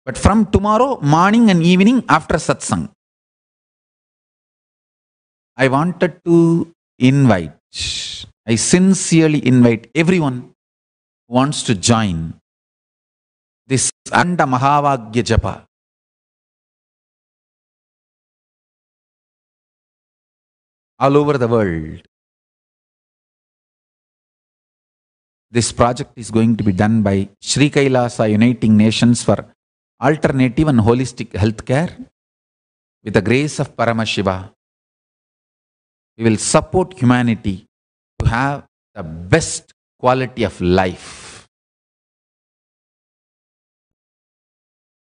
But from tomorrow, morning and evening after satsang, I wanted to invite, I sincerely invite everyone who wants to join this Anda Mahavagya Japa. All over the world. This project is going to be done by Sri Kailasa Uniting Nations for Alternative and Holistic Healthcare. With the grace of Paramashiva, we will support humanity to have the best quality of life.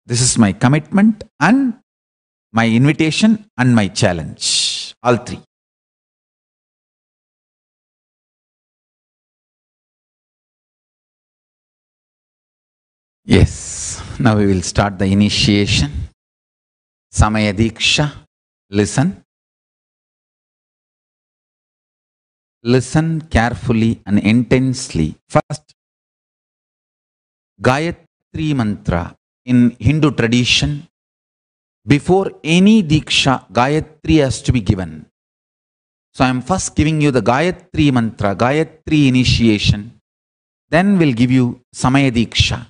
This is my commitment and my invitation and my challenge. All three. Yes, now we will start the initiation. Samaya Diksha. Listen. Listen carefully and intensely. First, Gayatri Mantra. In Hindu tradition, Before any Diksha, Gayatri has to be given. So I am first giving you the Gayatri mantra, Gayatri initiation. Then we'll give you Samaya Diksha.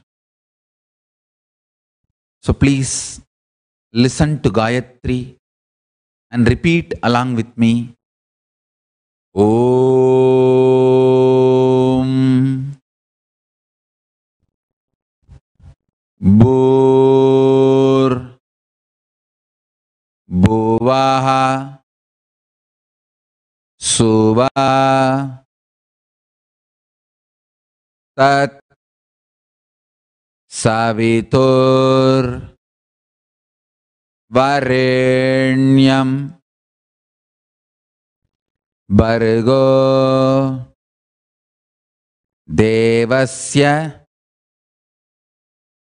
So please listen to Gayatri and repeat along with me. Om Bhur Bhuvaha Suvah Tat Savitur Varenyam Bhargo Devasya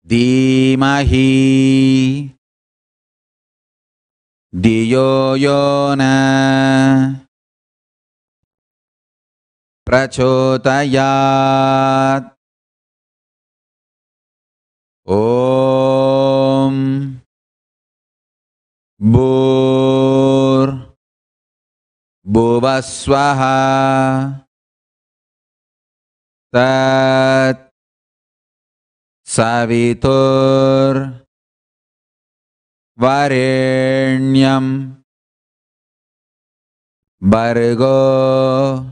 Dhimahi Dhiyo Yona Prachodayat. Om Bhur Bhuvaswaha Tat Savitur Varenyam Bhargo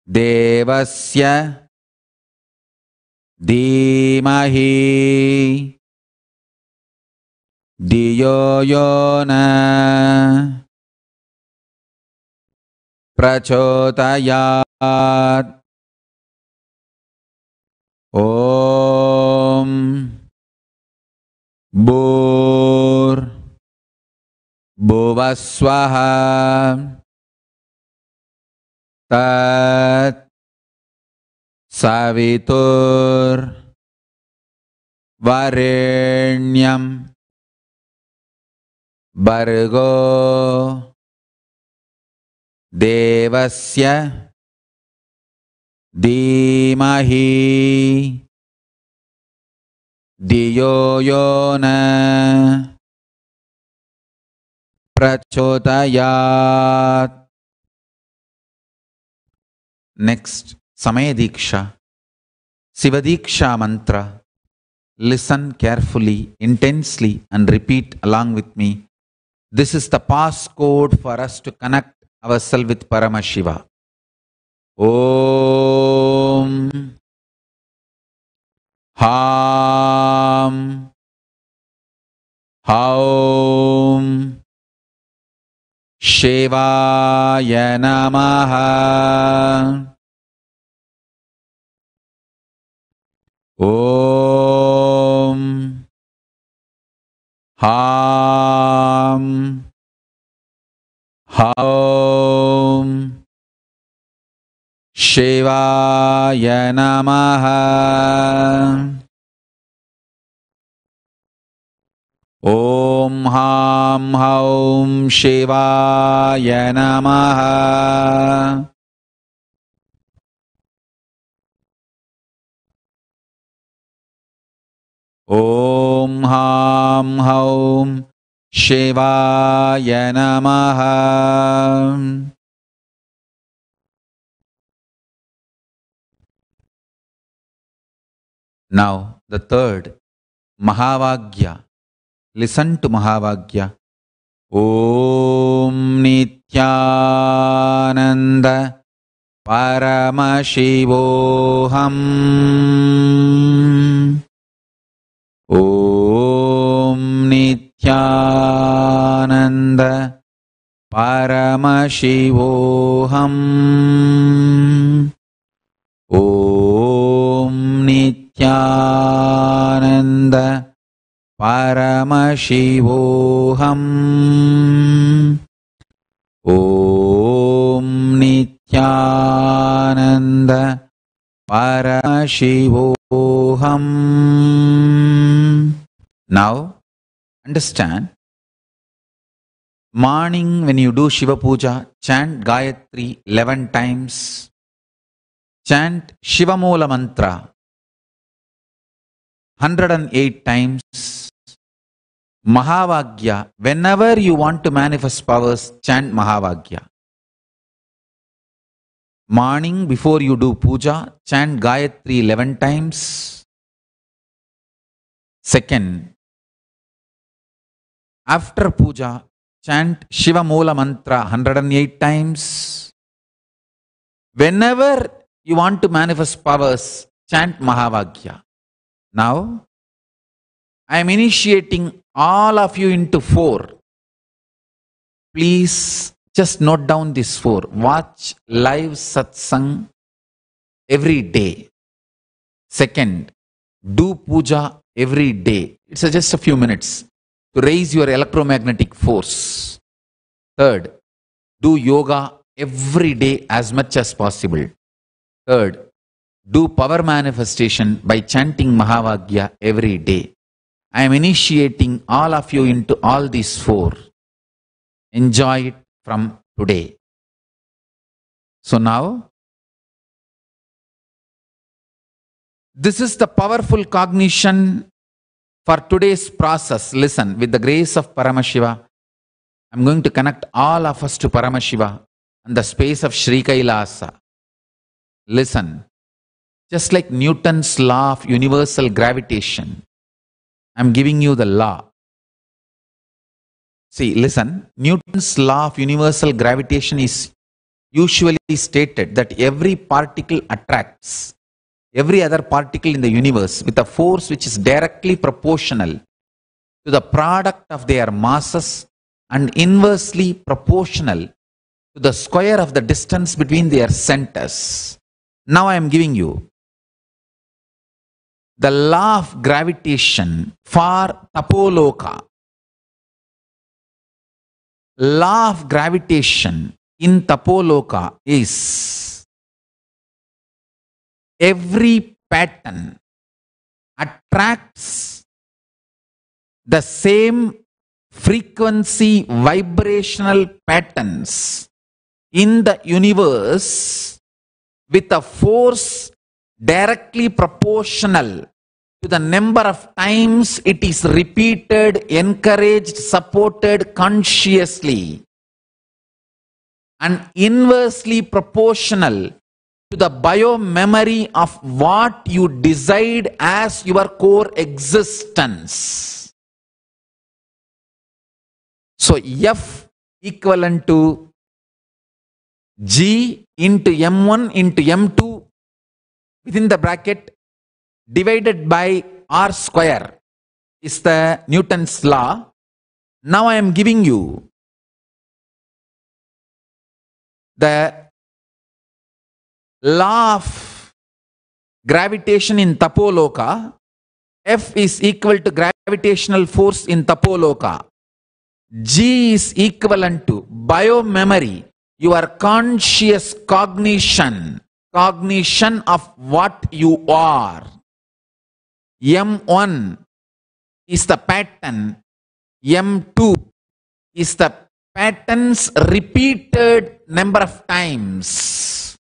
Devasya Dhimahi Dhiyo Yona Prachodayat. Om Bhur Bhuvaswaha Tat Savitur Varenyam Bhargo Devasya Dhimahi Dhiyo Yona Prachodayat. Next, Samaya Diksha, Siva Diksha mantra. Listen carefully, intensely, and repeat along with me. This is the passcode for us to connect ourselves with Paramashiva. Om Ham Haum Shivaya Namaha. Om Ham Haum Shivaya Namaha. Om Ham Haum Shivaya Namaha. Om Ham Haum Shivaya Namaha. Now the third, Mahavagya. Listen to Mahavagya. Om Nityananda Paramashivoham. Om Nityananda Paramashivoham. Om Nityananda Paramashivoham. Om Nityananda Paramashivoham. Now, understand, morning when you do Shiva Puja, chant Gayatri 11 times. Chant Shiva Moola Mantra 108 times. Mahavagya. Whenever you want to manifest powers, chant Mahavagya. Morning before you do puja, chant Gayatri 11 times. Second, after puja, chant Shiva Moola Mantra 108 times. Whenever you want to manifest powers, chant Mahavagya. Now, I am initiating all of you into 4. Please just note down this 4. Watch live satsang every day. Second, do puja every day. It's just a few minutes to raise your electromagnetic force. Third, do yoga every day as much as possible. Third, do power manifestation by chanting Mahavagya every day. I am initiating all of you into all these 4. Enjoy it from today. So now, this is the powerful cognition for today's process. Listen, with the grace of Paramashiva, I'm going to connect all of us to Paramashiva in the space of Sri Kailasa. Listen, just like Newton's law of universal gravitation, I'm giving you the law. See, listen, Newton's law of universal gravitation is usually stated that every particle attracts every other particle in the universe with a force which is directly proportional to the product of their masses and inversely proportional to the square of the distance between their centers. Now I am giving you the law of gravitation for Tapoloka. Law of gravitation in Tapoloka is every pattern attracts the same frequency vibrational patterns in the universe with a force directly proportional to the number of times it is repeated, encouraged, supported consciously, and inversely proportional to the bio-memory of what you decide as your core existence. So F equivalent to G into M1 into M2 within the bracket divided by R square is the Newton's law. Now I am giving you the law of gravitation in Tapoloka. F is equal to gravitational force in Tapoloka. G is equivalent to bio-memory, your conscious cognition of what you are. M1 is the pattern, M2 is the patterns repeated number of times,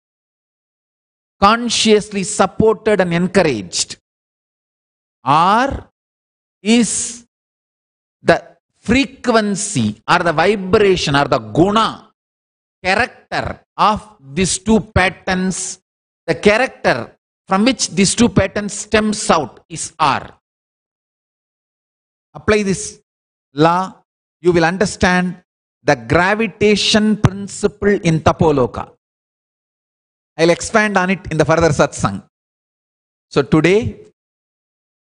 consciously supported and encouraged. R is the frequency or the vibration or the guna, character of these two patterns. The character from which these two patterns stems out is R. Apply this law, you will understand the gravitation principle in Tapoloka. I'll expand on it in the further satsang. So today,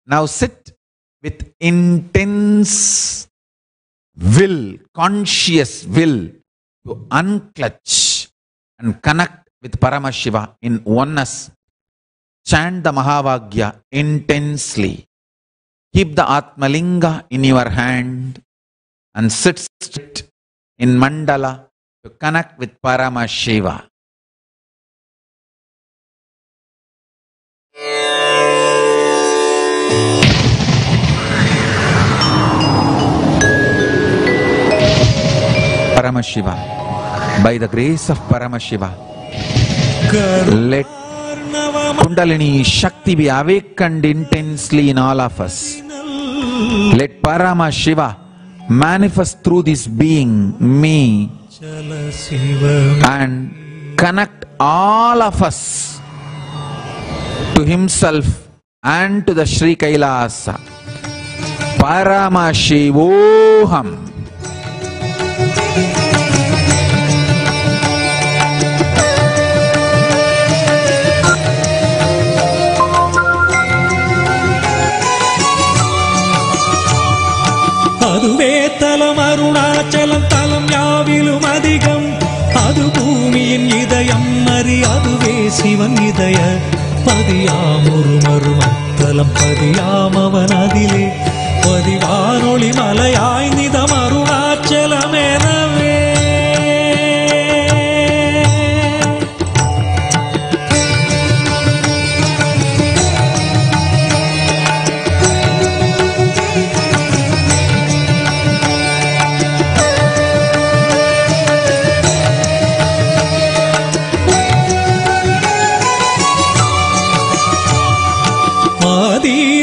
now sit with intense will, conscious will to unclutch and connect with Paramashiva in oneness. Chant the Mahavagya intensely. Keep the Atmalinga in your hand and sit straight in mandala to connect with Paramashiva. Paramashiva, by the grace of Paramashiva, let Kundalini Shakti be awakened intensely in all of us. Let Paramashiva manifest through this being, me, and connect all of us to himself and to the Sri Kailasa. Paramashivoham. அதுவே தலம் அருணாச்சலம் தலம் யாவிலும் அதிகம் அது பூமியின் இதயம் அறி அதுவே சிவன் இதய பதியாம் ஒரு மருமத்தலம் பதியாம் அவன் அதிலே பதிவானொளி மலையாய் நிதம் அருணாச்சலம் எனவே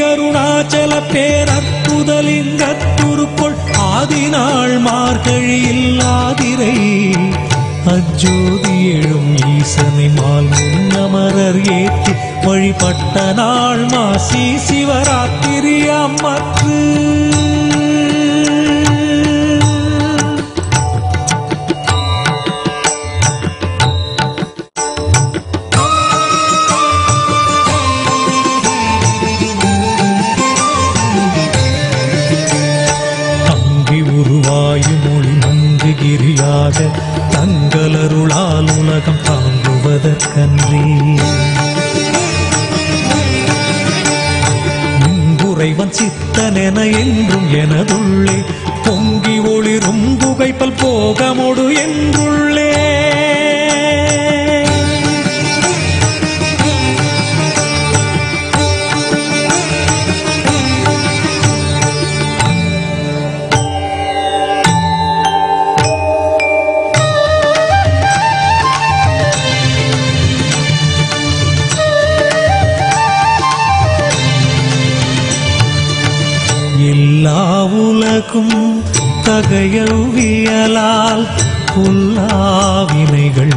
அருணாச்சல பேரற்புதலிங்கத்துருக்குள் ஆதிநாள் மார்கழியில் ஆதிரை அஜோதி எழும் ஈசனை மால் முன்னமரர் ஏற்றி வழிபட்ட நாள் மாசி சிவராத்திரி அம்மற்று கிரியாக தங்களருளால் உலகம் தாங்குவதற்கன்றி முன்புரைவன் சித்தனென என்றும் எனதுள்ளே பொங்கி ஒளிரும் புகைப்பல் போகமொடு என்றுள்ளே எல்லா உலகும் தகையவியலால் புல்லாவினைகள்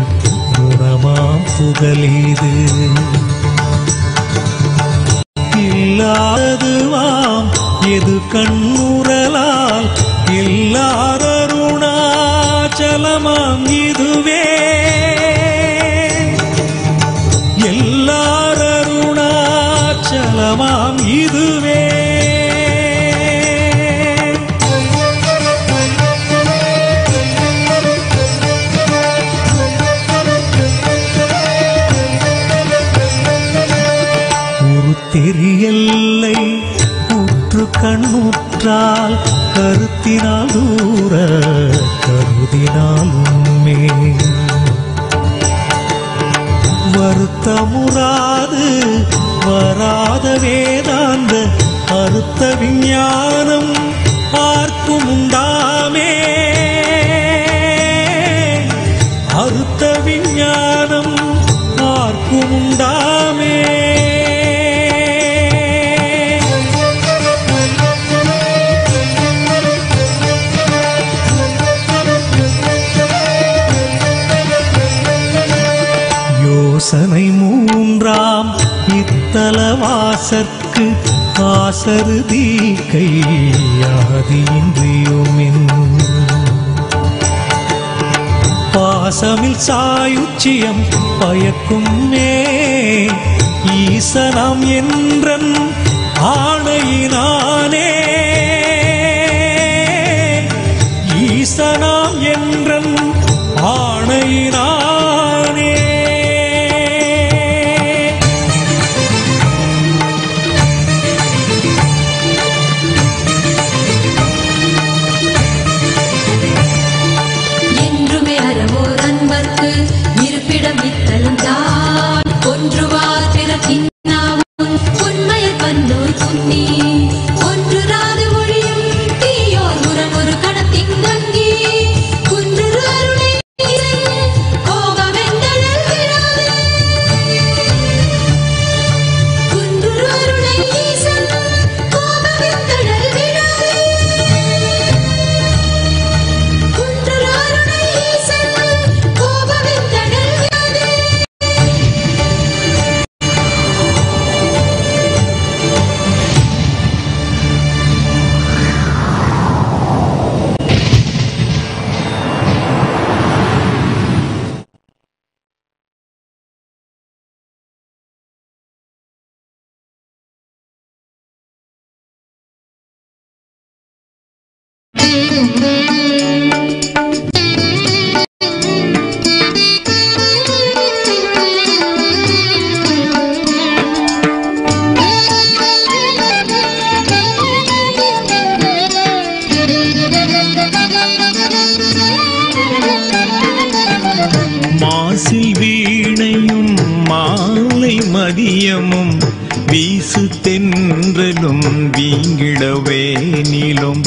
குணமாம் புகலீது இல்லாததுவாம் எது கண்ணுறலால் எல்லாரருணாச்சலமாம் இதுவே எல்லாரருணாச்சலமாம் இதுவே தெரியல்லை உற்று கண்ணுற்றால் கருத்தினால் தூர கருதினால் உண்மை வருத்தமுறாது வராத வேதாந்த அறுத்த விஞ்ஞானம் ஆர்க்கும் உண்டாமே அறுத்த விஞ்ஞானம் ஆர்க்கும் உண்டாமே யோசனை மூன்றாம் இத்தலவாசற்கு ஆசருதி கையாதியின்றியுமின் பாசமில் சாயுச்சியம் பயக்கும் ஈசனம் என்றன் ஆணையினானே ஈசனாம் என்றன் ஆணையினானே இருப்பிடம் இத்தலம் தான் ஒன்றுவார் பிற உண்மையை பன்னோர் புன்னி மாசில் வீணையும் மாலை மதியமும் வீசு தென்றலும் வீங்கிடவேனிலும்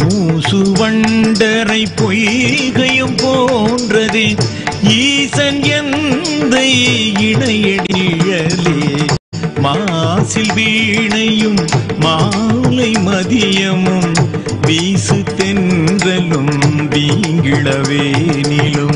மூசு வண்டரை பொய்கையும் போன்றதே ஈசன் எந்த இணையடியலே. மாசில் வீணையும் மாலை மதியமும் வீசு தென்றலும் வீங்கிடவேனிலும்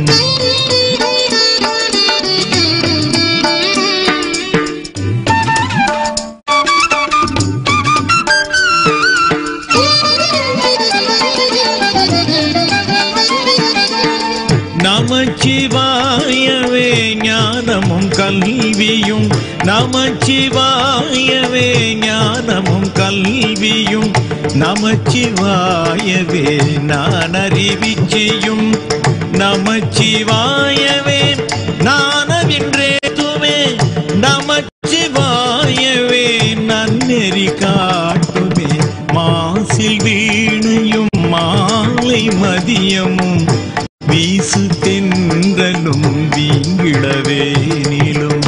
நமச்சிவாயவே ஞானமும் கல்வியும் நமச்சிவாயவே ஞானமும் கல்வியும் நமச்சிவாயவே நான் அறிவிச்சையும் நமச்சிவாயவே நானவின்றேதுமே நமச்சிவாயவே நன்னெறி காட்டுமே. மாசில் வீணையும் மாலை மதியமும் வீசு தென்றலும் வீங்கிடவேனிலும்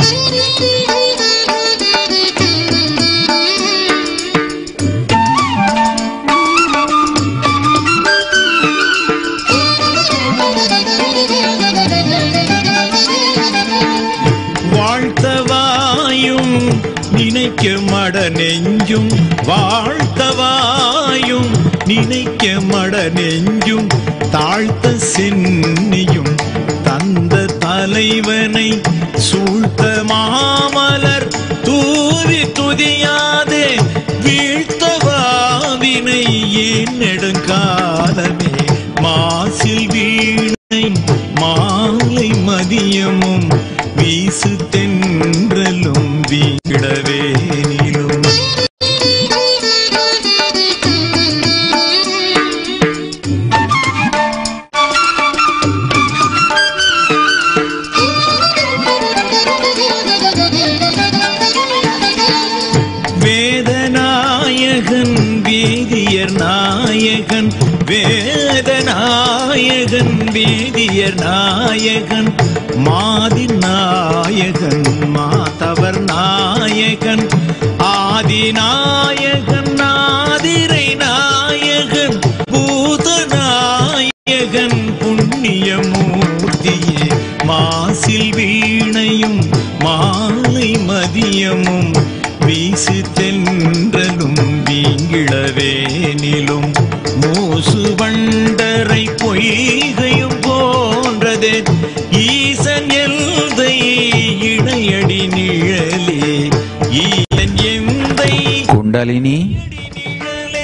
வாழ்த்தவாயும் நினைக்க மட நெஞ்சும் வாழ்த்தவாயும் நினைக்க மட நெஞ்சும் தாழ்த்த சென்னியும் தந்த தலைவனை சூழ்த்த மாமலர் தூவி துதியாதே வீழ்த்தவாவினை ஏன் நெடுங்காலமே. மாசில் வீணை மாலை மதியமும் வீசு தென்றலும் வீங்கிடவேனிலும் வேதநாயகன் வேதியர் நாயகன் வேதநாயகன் வேதியர் நாயகன் மாதி நாயகன் மாதவர் நாயகன் ஆதிநாயகன் ஆதிரை நாயகன் பூதநாயகன் புண்ணியமூர்த்தியே. மாசில் வீணையும் மாலை மதியமும் வீசு தென்றலும் வீங்கிடவேனிலும் மூசு வண்டரை பொய்கையும் போன்றதே ஈசன் எல்தை இணையடி நிழலே. ஈசன் எந்தை குண்டலினி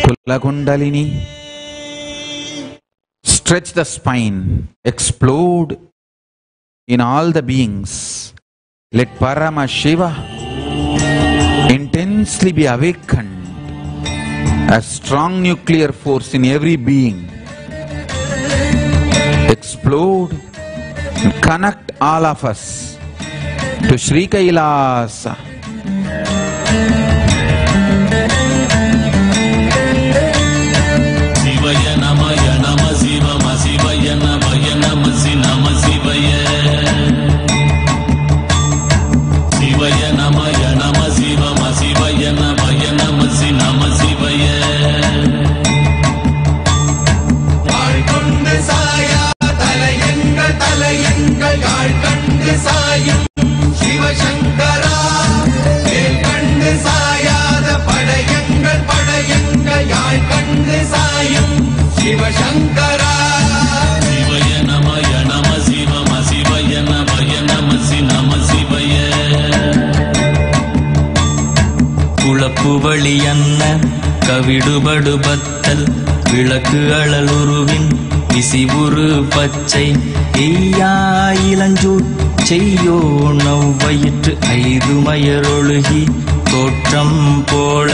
குல kundalini. Stretch the spine, explode in all the beings. Let Parama Shiva intensely be awakened, a strong nuclear force in every being. Explode and connect all of us to Sri Kailasa. Shivaya Namaya Nama Shiva Ma Shivaya Namaya Nama Si Nama Shivaya Shivaya Namaya Nama Shiva Ma Shivaya Namaya Nama Si Nama Shivaya வாழ்கொண்டு சாயா தலையங்கள் யாழ்கண்டு சாயும் சிவசங்கரா. வேல்கண்டு சாயாத படையங்கள் யாழ்கண்டு சாயும் Sivasankara. Shivaya Namaya Nama Shiva Ma Shivaya Namaya Nama Si Nama Shivaya குளப்பு வழியன்ன கவிடுபடு பத்தல் விளக்கு அழலுருவின் விசிவுரு பச்சை எய்யா இளஞ்சூர் செய்யோ நவ்வயிற்று ஐது மயரொழுகி தோற்றம் போல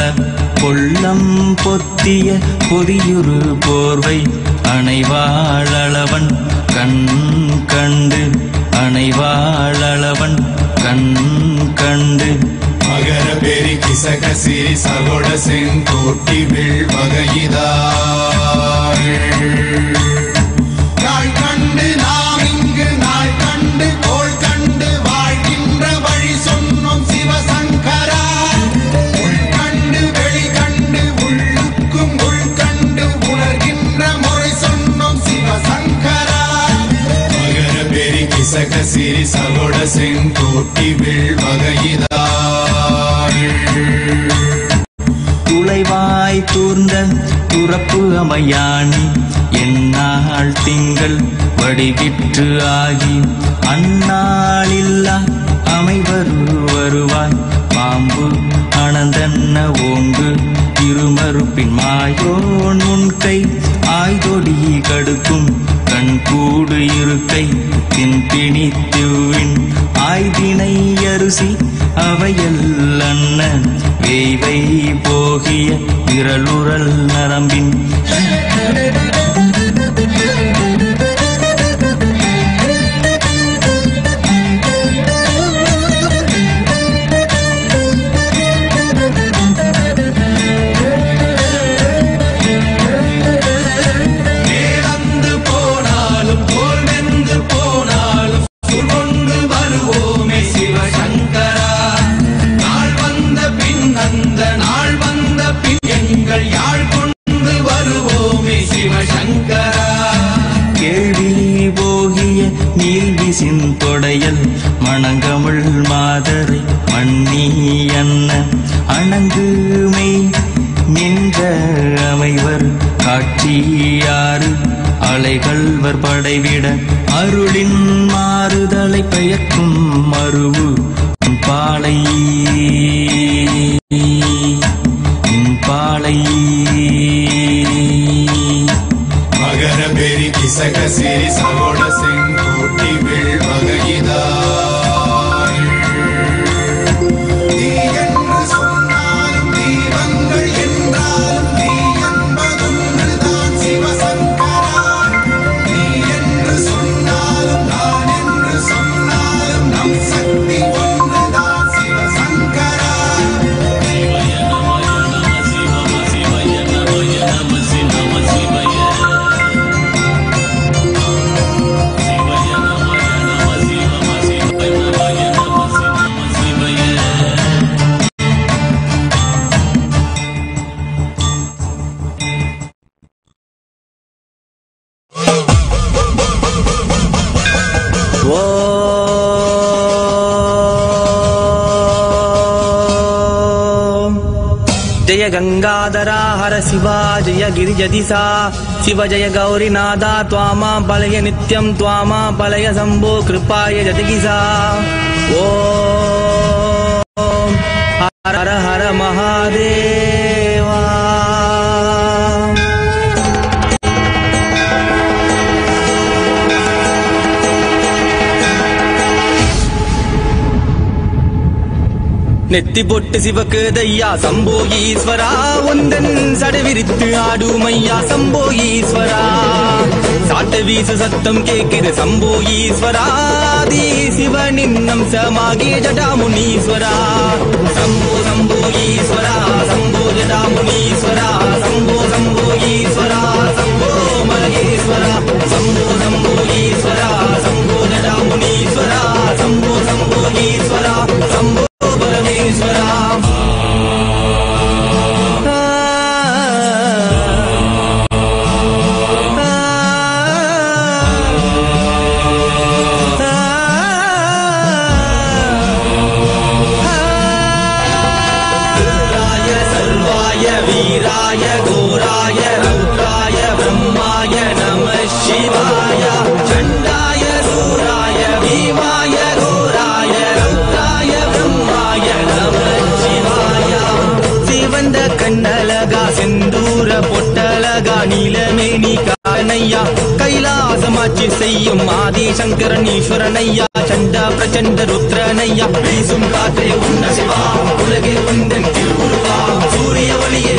பொல்லம் பொத்திய பொதியுறு போர்வை அணைவாழவன் கண் கண்டு அணைவாழவன் கண் கண்டு மகர பெரி கிசக சிறி சகோட செங்கோட்டி வீழ்வகையிதாள் நாள் கண்டு நாம் இங்கு நாள் கண்டு கோள் கண்டு வாழ்கின்ற வழி சொன்னோம் சிவசங்கரா உள் கண்டு வெளி கண்டு உள்ளுக்கும் உள் கண்டு உணர்கின்ற முறை சொன்னோம் சிவசங்கரா மகர பெரி கிசக சிறி சகோட செங்கோட்டி வீழ்வகையிதாள் துளைவாய் தூர்ந்த துறப்பு அமையாணி எந்நாள் திங்கள் வடிவிற்று ஆகி அந்நாளில்லா அமைவரு வருவாய் பாம்பு அனந்தன்ன ஓங்கு இருமறுப்பின் மாயோன் முன்கை ஆய்தொடி கடுக்கும் கண் கூடு இருக்கை தின்பிணி திவ்வின் ஆய்தினை அரிசி அவையல் அன்ன வேய்வை போகிய விரலுரல் நரம்பின் தொடையல் மணங்கமிழ் மாதரை மண்ணி அன்ன அணங்குமை நின்ற அமைவர் காட்சியாறு அலைகள்வர் படைவிட அருளின் மாறுதலை பெயர்க்கும் மருவு பாலை பாலை மகர பெரி கிசக சிறி சகோட செங்கோட்டி வீழ்வகையிதாள் நீ என்று சொன்னாலும் தீபங்கள் என்றாலும் நீ என்பதொன்றுதான் சிவசங்கரா நீ என்று சொன்னாலும் நான் என்று சொன்னாலும் நம் சக்தி ஒன்றுதான் சிவசங்கரா जय गंगाधरा हर शिवा जय गिरिजदिसा शिव जय गौरीनादा त्वामा पलय नित्यं त्वामा पलय शंभो कृपाय जतिगिसा ओम हर हर महादेवा நெத்தி பொட்டு சிவக்கு தையா சம்போ ஈஸ்வரா உந்தன் சடவிரித்து ஆடுமையா சம்போ ஈஸ்வரா சாட்ட வீசு சத்தம் கேட்குது சம்போ ஈஸ்வரா தி சிவனின் அம்சமாகிய ஜடாமுனீஸ்வரா சம்போ சம்போ ஈஸ்வரா சம்போ ஜடாமுனீஸ்வரா சம்போ சம்போ ஈஸ்வரா சம்போ மலகேஸ்வரா சம்போ சம்போ ஈஸ்வரா சம்போ ஜடாமுனீஸ்வரா சம்போ சம்போ ஈஸ்வரா சம்போ परमेश्वरा सर्वाय वीराय घोराय रौद्राय ब्रह्माय नमः शिवाय चण्डाय सूराय भीमाय घोराय रौद्राय ब्रह्माय नमः शिवाय சிவந்த கண்ணலகா செந்தூர பொட்டலகா நீலமேனி காரணையா கைலாசமாட்சி செய்யும் ஆதி சங்கரனீஸ்வரனையா சண்டா பிரச்சண்ட ருத்ரனையா வீசும் காற்றே உன்ன சிவா உலகே உந்தன் திருவுருவா சூரிய ஒளியே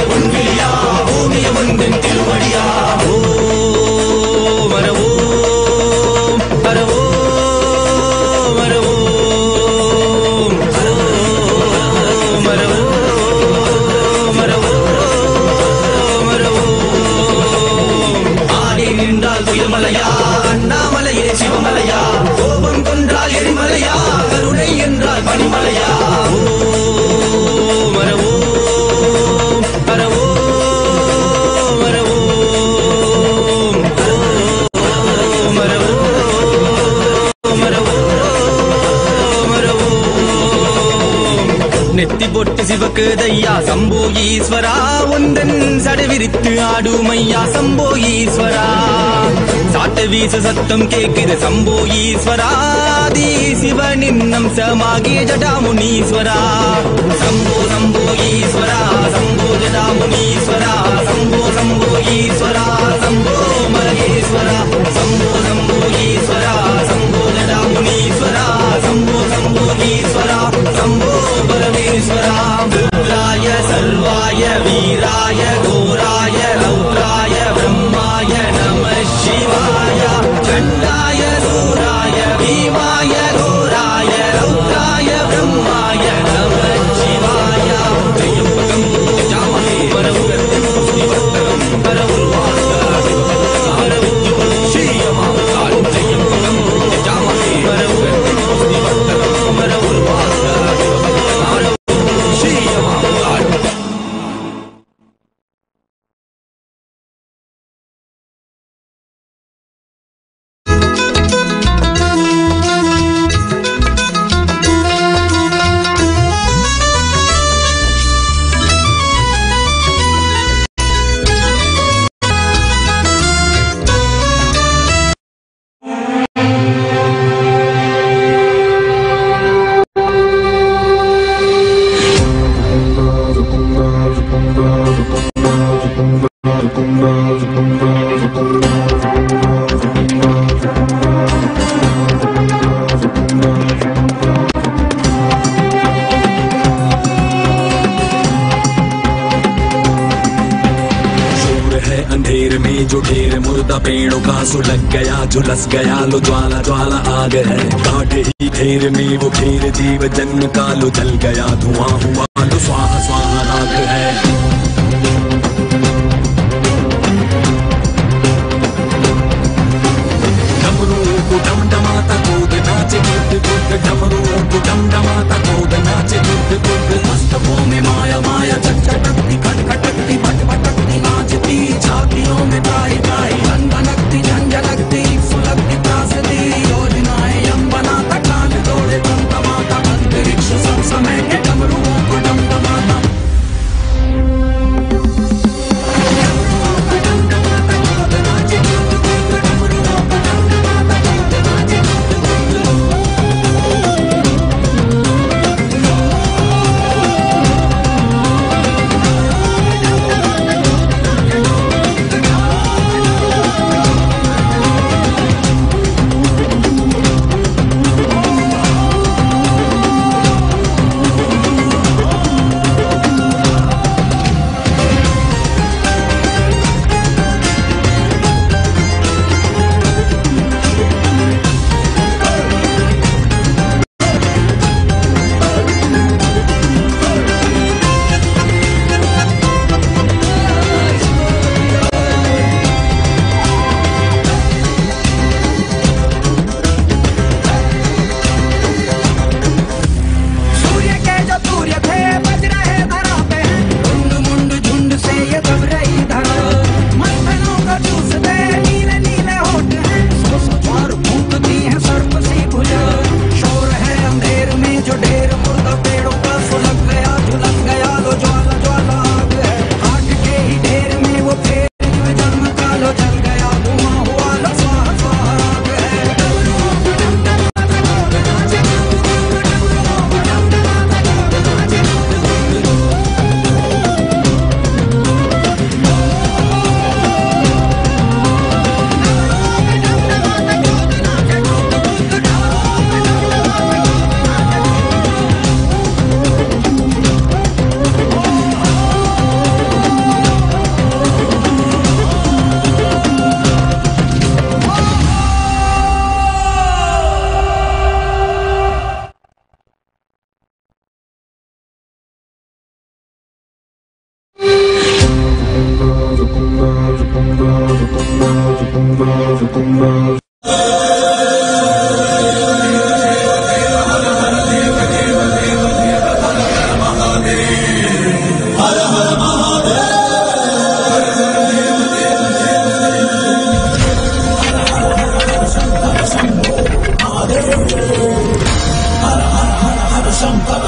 நெத்தி பொட்டு சிவக்குதையா சம்போ ஈஸ்வரா உந்தன் சடவிரித்து ஆடுமையா சம்போ ஈஸ்வரா சாட்ட வீச சத்தம் கேக்குது சம்போ ஈஸ்வரா தி சிவனின் அம்சமாகிய ஜடாமுனீஸ்வரா சம்போ சம்போ ஈஸ்வரா சம்போ ஜடாமுனீஸ்வரா சம்போ சம்போ ஈஸ்வரா சம்போ மகேஸ்வரா சம்போ சம்போ ஈஸ்வரா சம்போ ஜடாமுனீஸ்வரா சம்போ சம்போ ஈஸ்வரா சம்போ பரமேஸ்வரா ருத்ராய சர்வாய வீராய கோராய ரௌத்ராய பிரம்மாய நமः சிவாய சண்டாய சூராய பீமாய கோராய ரௌத்ராய பிரம்மாய நமः சிவாய ஜெயம் ஜாமஹே பரவுகம் ஸ்ரீவத்தகம் பரவுர்வாஸ்கரம் பரவுஜ்ஜுவலம் ஸ்ரீயமாம் ஜெயம் ஜாமஹே பரவுகம் ஸ்ரீவத்தகம் பரவுர்வாஸ்கரம் ஸ்ரீயமாம் अंधेरे में जो ढेर मुर्दा पेड़ों का सुलग गया झुलस गया लो ज्वाला ज्वाला आग है काटे ही ढेर में वो ढेर जीव जन्म का लो जल गया धुआं हुआ लो स्वाहा स्वाहा राख है डमरुओं को डमडमाता कूद नाचे बुद्ध बुद्ध डमरुओं को डमडमाता कूद नाचे बुद्ध बुद्ध मस्तकों में माया माया चटचटकती खटखटकती भटभटकती नाचती झांकियों में त्राही त्राही झनझनकती झंझनकती सुलगती त्रासदी योजनाएं यम बनाता कान तोड़े तंतमाता अंतरिक्ष सब समय के डमरुओं को डमडमाता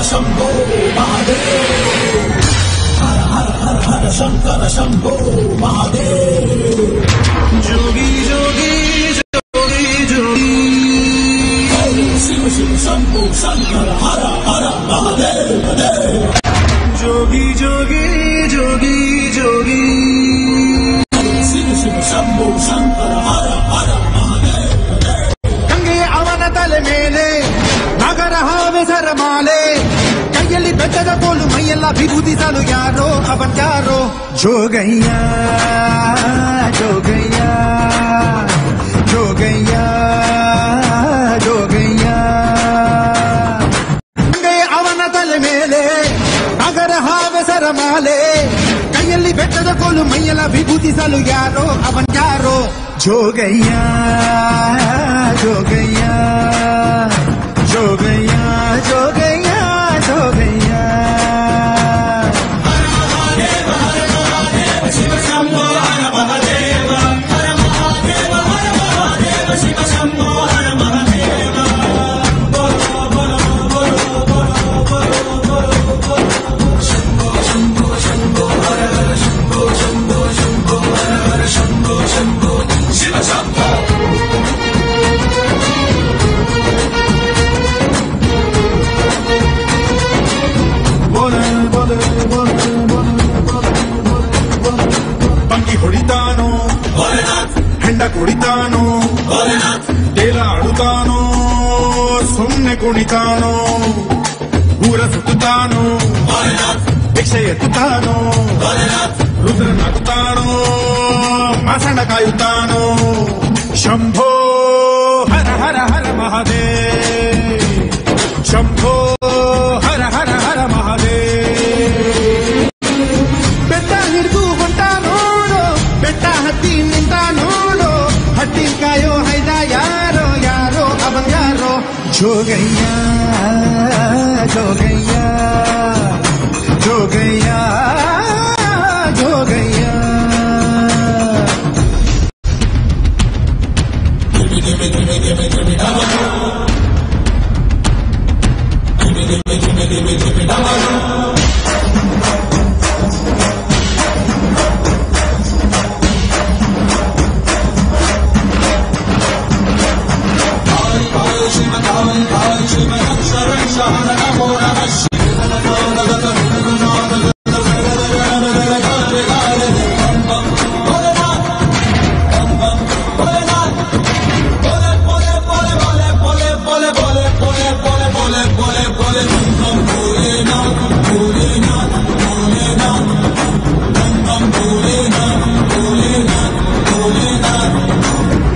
Shambho Mahadev शंकर शंभो महादेव जोगी जोगी जोगी जोगी शिव शिव शंभो शंकर हर हर महादेव जोगी जोगी जोगी जोगी शिव शिव शंभो शंकर हर हर महादेव ಗಂಗೆ ಅವನ ತಲೆ ಮೇಲೆ ನಗರ ಹಾವೆ ಸರಮಾಲೆ ಕೈಯಲ್ಲಿ ಬೆಟ್ಟದ ಕೋಲು ಮೈಯೆಲ್ಲ ವಿಭೂತಿಸಲು ಯಾರೋ ಅವನ್ಯಾರೋ ಜೋಗಯ್ಯ ಜೋಗಯ್ಯ ಜೋಗಯ್ಯ ಜೋಗಯ್ಯ ಗಂಗೆ ಅವನ ತಲೆ ಮೇಲೆ ನಗರ ಹಾವೆ ಸರಮಾಲೆ ಕೈಯಲ್ಲಿ ಬೆಟ್ಟದ ಕೋಲು ಮೈಯೆಲ್ಲ ವಿಭೂತಿಸಲು ಯಾರೋ ಅವನ್ಯಾರೋ ಜೋಗಯ್ಯ ಜೋಗಯ್ಯ ಜೋಗಯ್ಯ ಜೋಗಯ್ಯ ಜೋಗಯ್ಯ ಶಿವ ಶಂಭೋ ಹರ ಮಹಾದೇವ ಹರ ಮಹಾದೇವ ಹರ ಮಹಾದೇವ ಶಿವ ಶಂಭೋ ಹರ ಮಹಾದೇವ ಶಂಭೋ ಶಂಭೋ ಶಂಭೋ ಹರ ಹರ ಶಂಭೋ ಶಂಭೋ ಶಂಭೋ ಹರ ಹರ ಶಂಭೋ ಶಂಭೋ ಶಿವ ಶಂಭೋ ಬಂಗಿ ಹೊಡಿತಾನೋ ಹೆಂಡ ಕುಡಿತಾನೋ ತೇಲ ಆಡುತ್ತಾನೋ ಸುಮ್ಮನೆ ಕುಣಿತಾನೋ ಊರ ಸುತ್ತಾನೋ ಭಿಕ್ಷೆ ಎತ್ತುತ್ತಾನೋ ರುದ್ರ ನಗುತ್ತಾನೋ ಮಾಸಣ ಕಾಯುತ್ತಾನೋ ಶಂಭೋ ಹರ ಹರ ಹರ ಮಹಾದೇವ್ ಶಂಭೋ ಹರ ಹರ ಹರ ಮಹಾದೇವ್ ಬೆಟ್ಟ ಹಿಡಿದು ಹೊಂಟ ನೋಡೋ ಬೆಟ್ಟ ಹತ್ತಿ ನಿಂತ ನೋಡೋ ಹತ್ತಿ ಕಾಯೋ ಹೈದ ಯಾರೋ ಯಾರೋ ಅವನ್ ಯಾರೋ ಜೋಗಯ್ಯ ಜೋಗಯ್ಯ ಜೋಗಯ್ಯ ಜೋಗಯ್ಯ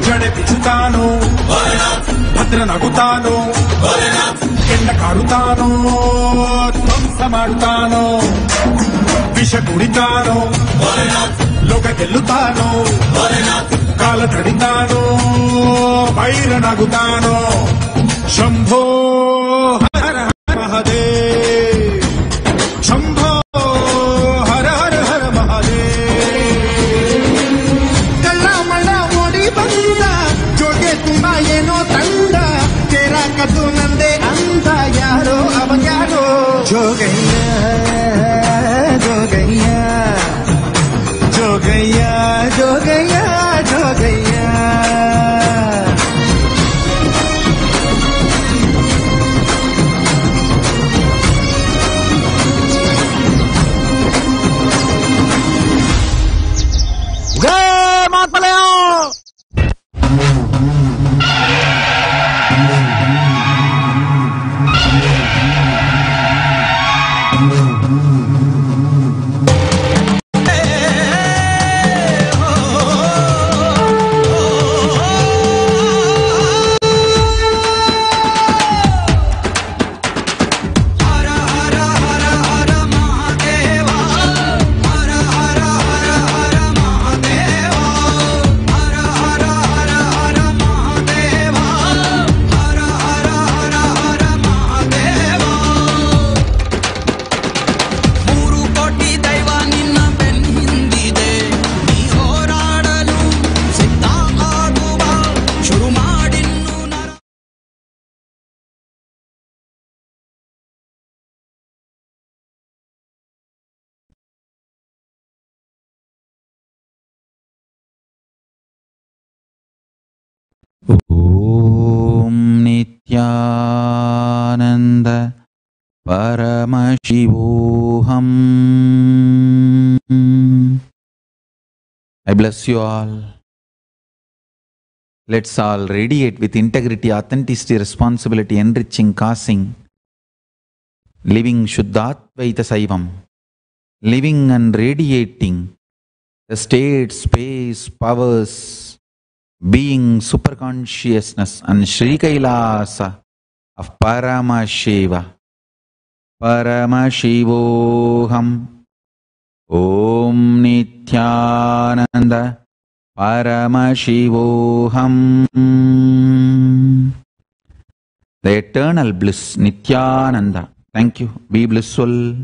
ಜಡೆ ಬಿಚ್ಚುತ್ತಾನೋ ಭದ್ರ ನಗುತ್ತಾನೋ ಕೆಂಡ ಕಾಡುತ್ತಾನೋ ಧ್ವಂಸ ಮಾಡುತ್ತಾನೋ ವಿಷ ಕುಡಿತಾನೋ ಲೋಕ ಗೆಲ್ಲುತ್ತಾನೋ ಕಾಲ ತಡಿತಾನೋ ಬೈರನಾಗುತ್ತಾನೋ ಶಂಭೋ ಹರ ಹರ ಮಹಾದೇವ್ ಶಂಭೋ ಹರ ಹರ ಹರ ಮಹಾದೇವ್ ಕಳ್ಳ ಮಳ್ಳ ಓಡಿ ಬಂದ ಜೋಗೆ ತುಂಬಾ ಏನೋ ತಂದ ತೇರ ಕದ್ದು ನಂದೆ ಅಂದ ಯಾರೋ ಅವನ್ ಯಾರೋ Jogayya Jogayya Jogayya Jogayya Jogayya Om Nityananda Paramashivoham. I bless you all. Let's all radiate with integrity, authenticity, responsibility, enriching, causing, living Shuddhatvaita Saivam, living and radiating the state, space, powers, being, superconsciousness and Sri Kailasa of Paramashiva. Paramashivoham. Om Nityananda Paramashivoham. The eternal bliss, Nityananda. Thank you. Be blissful.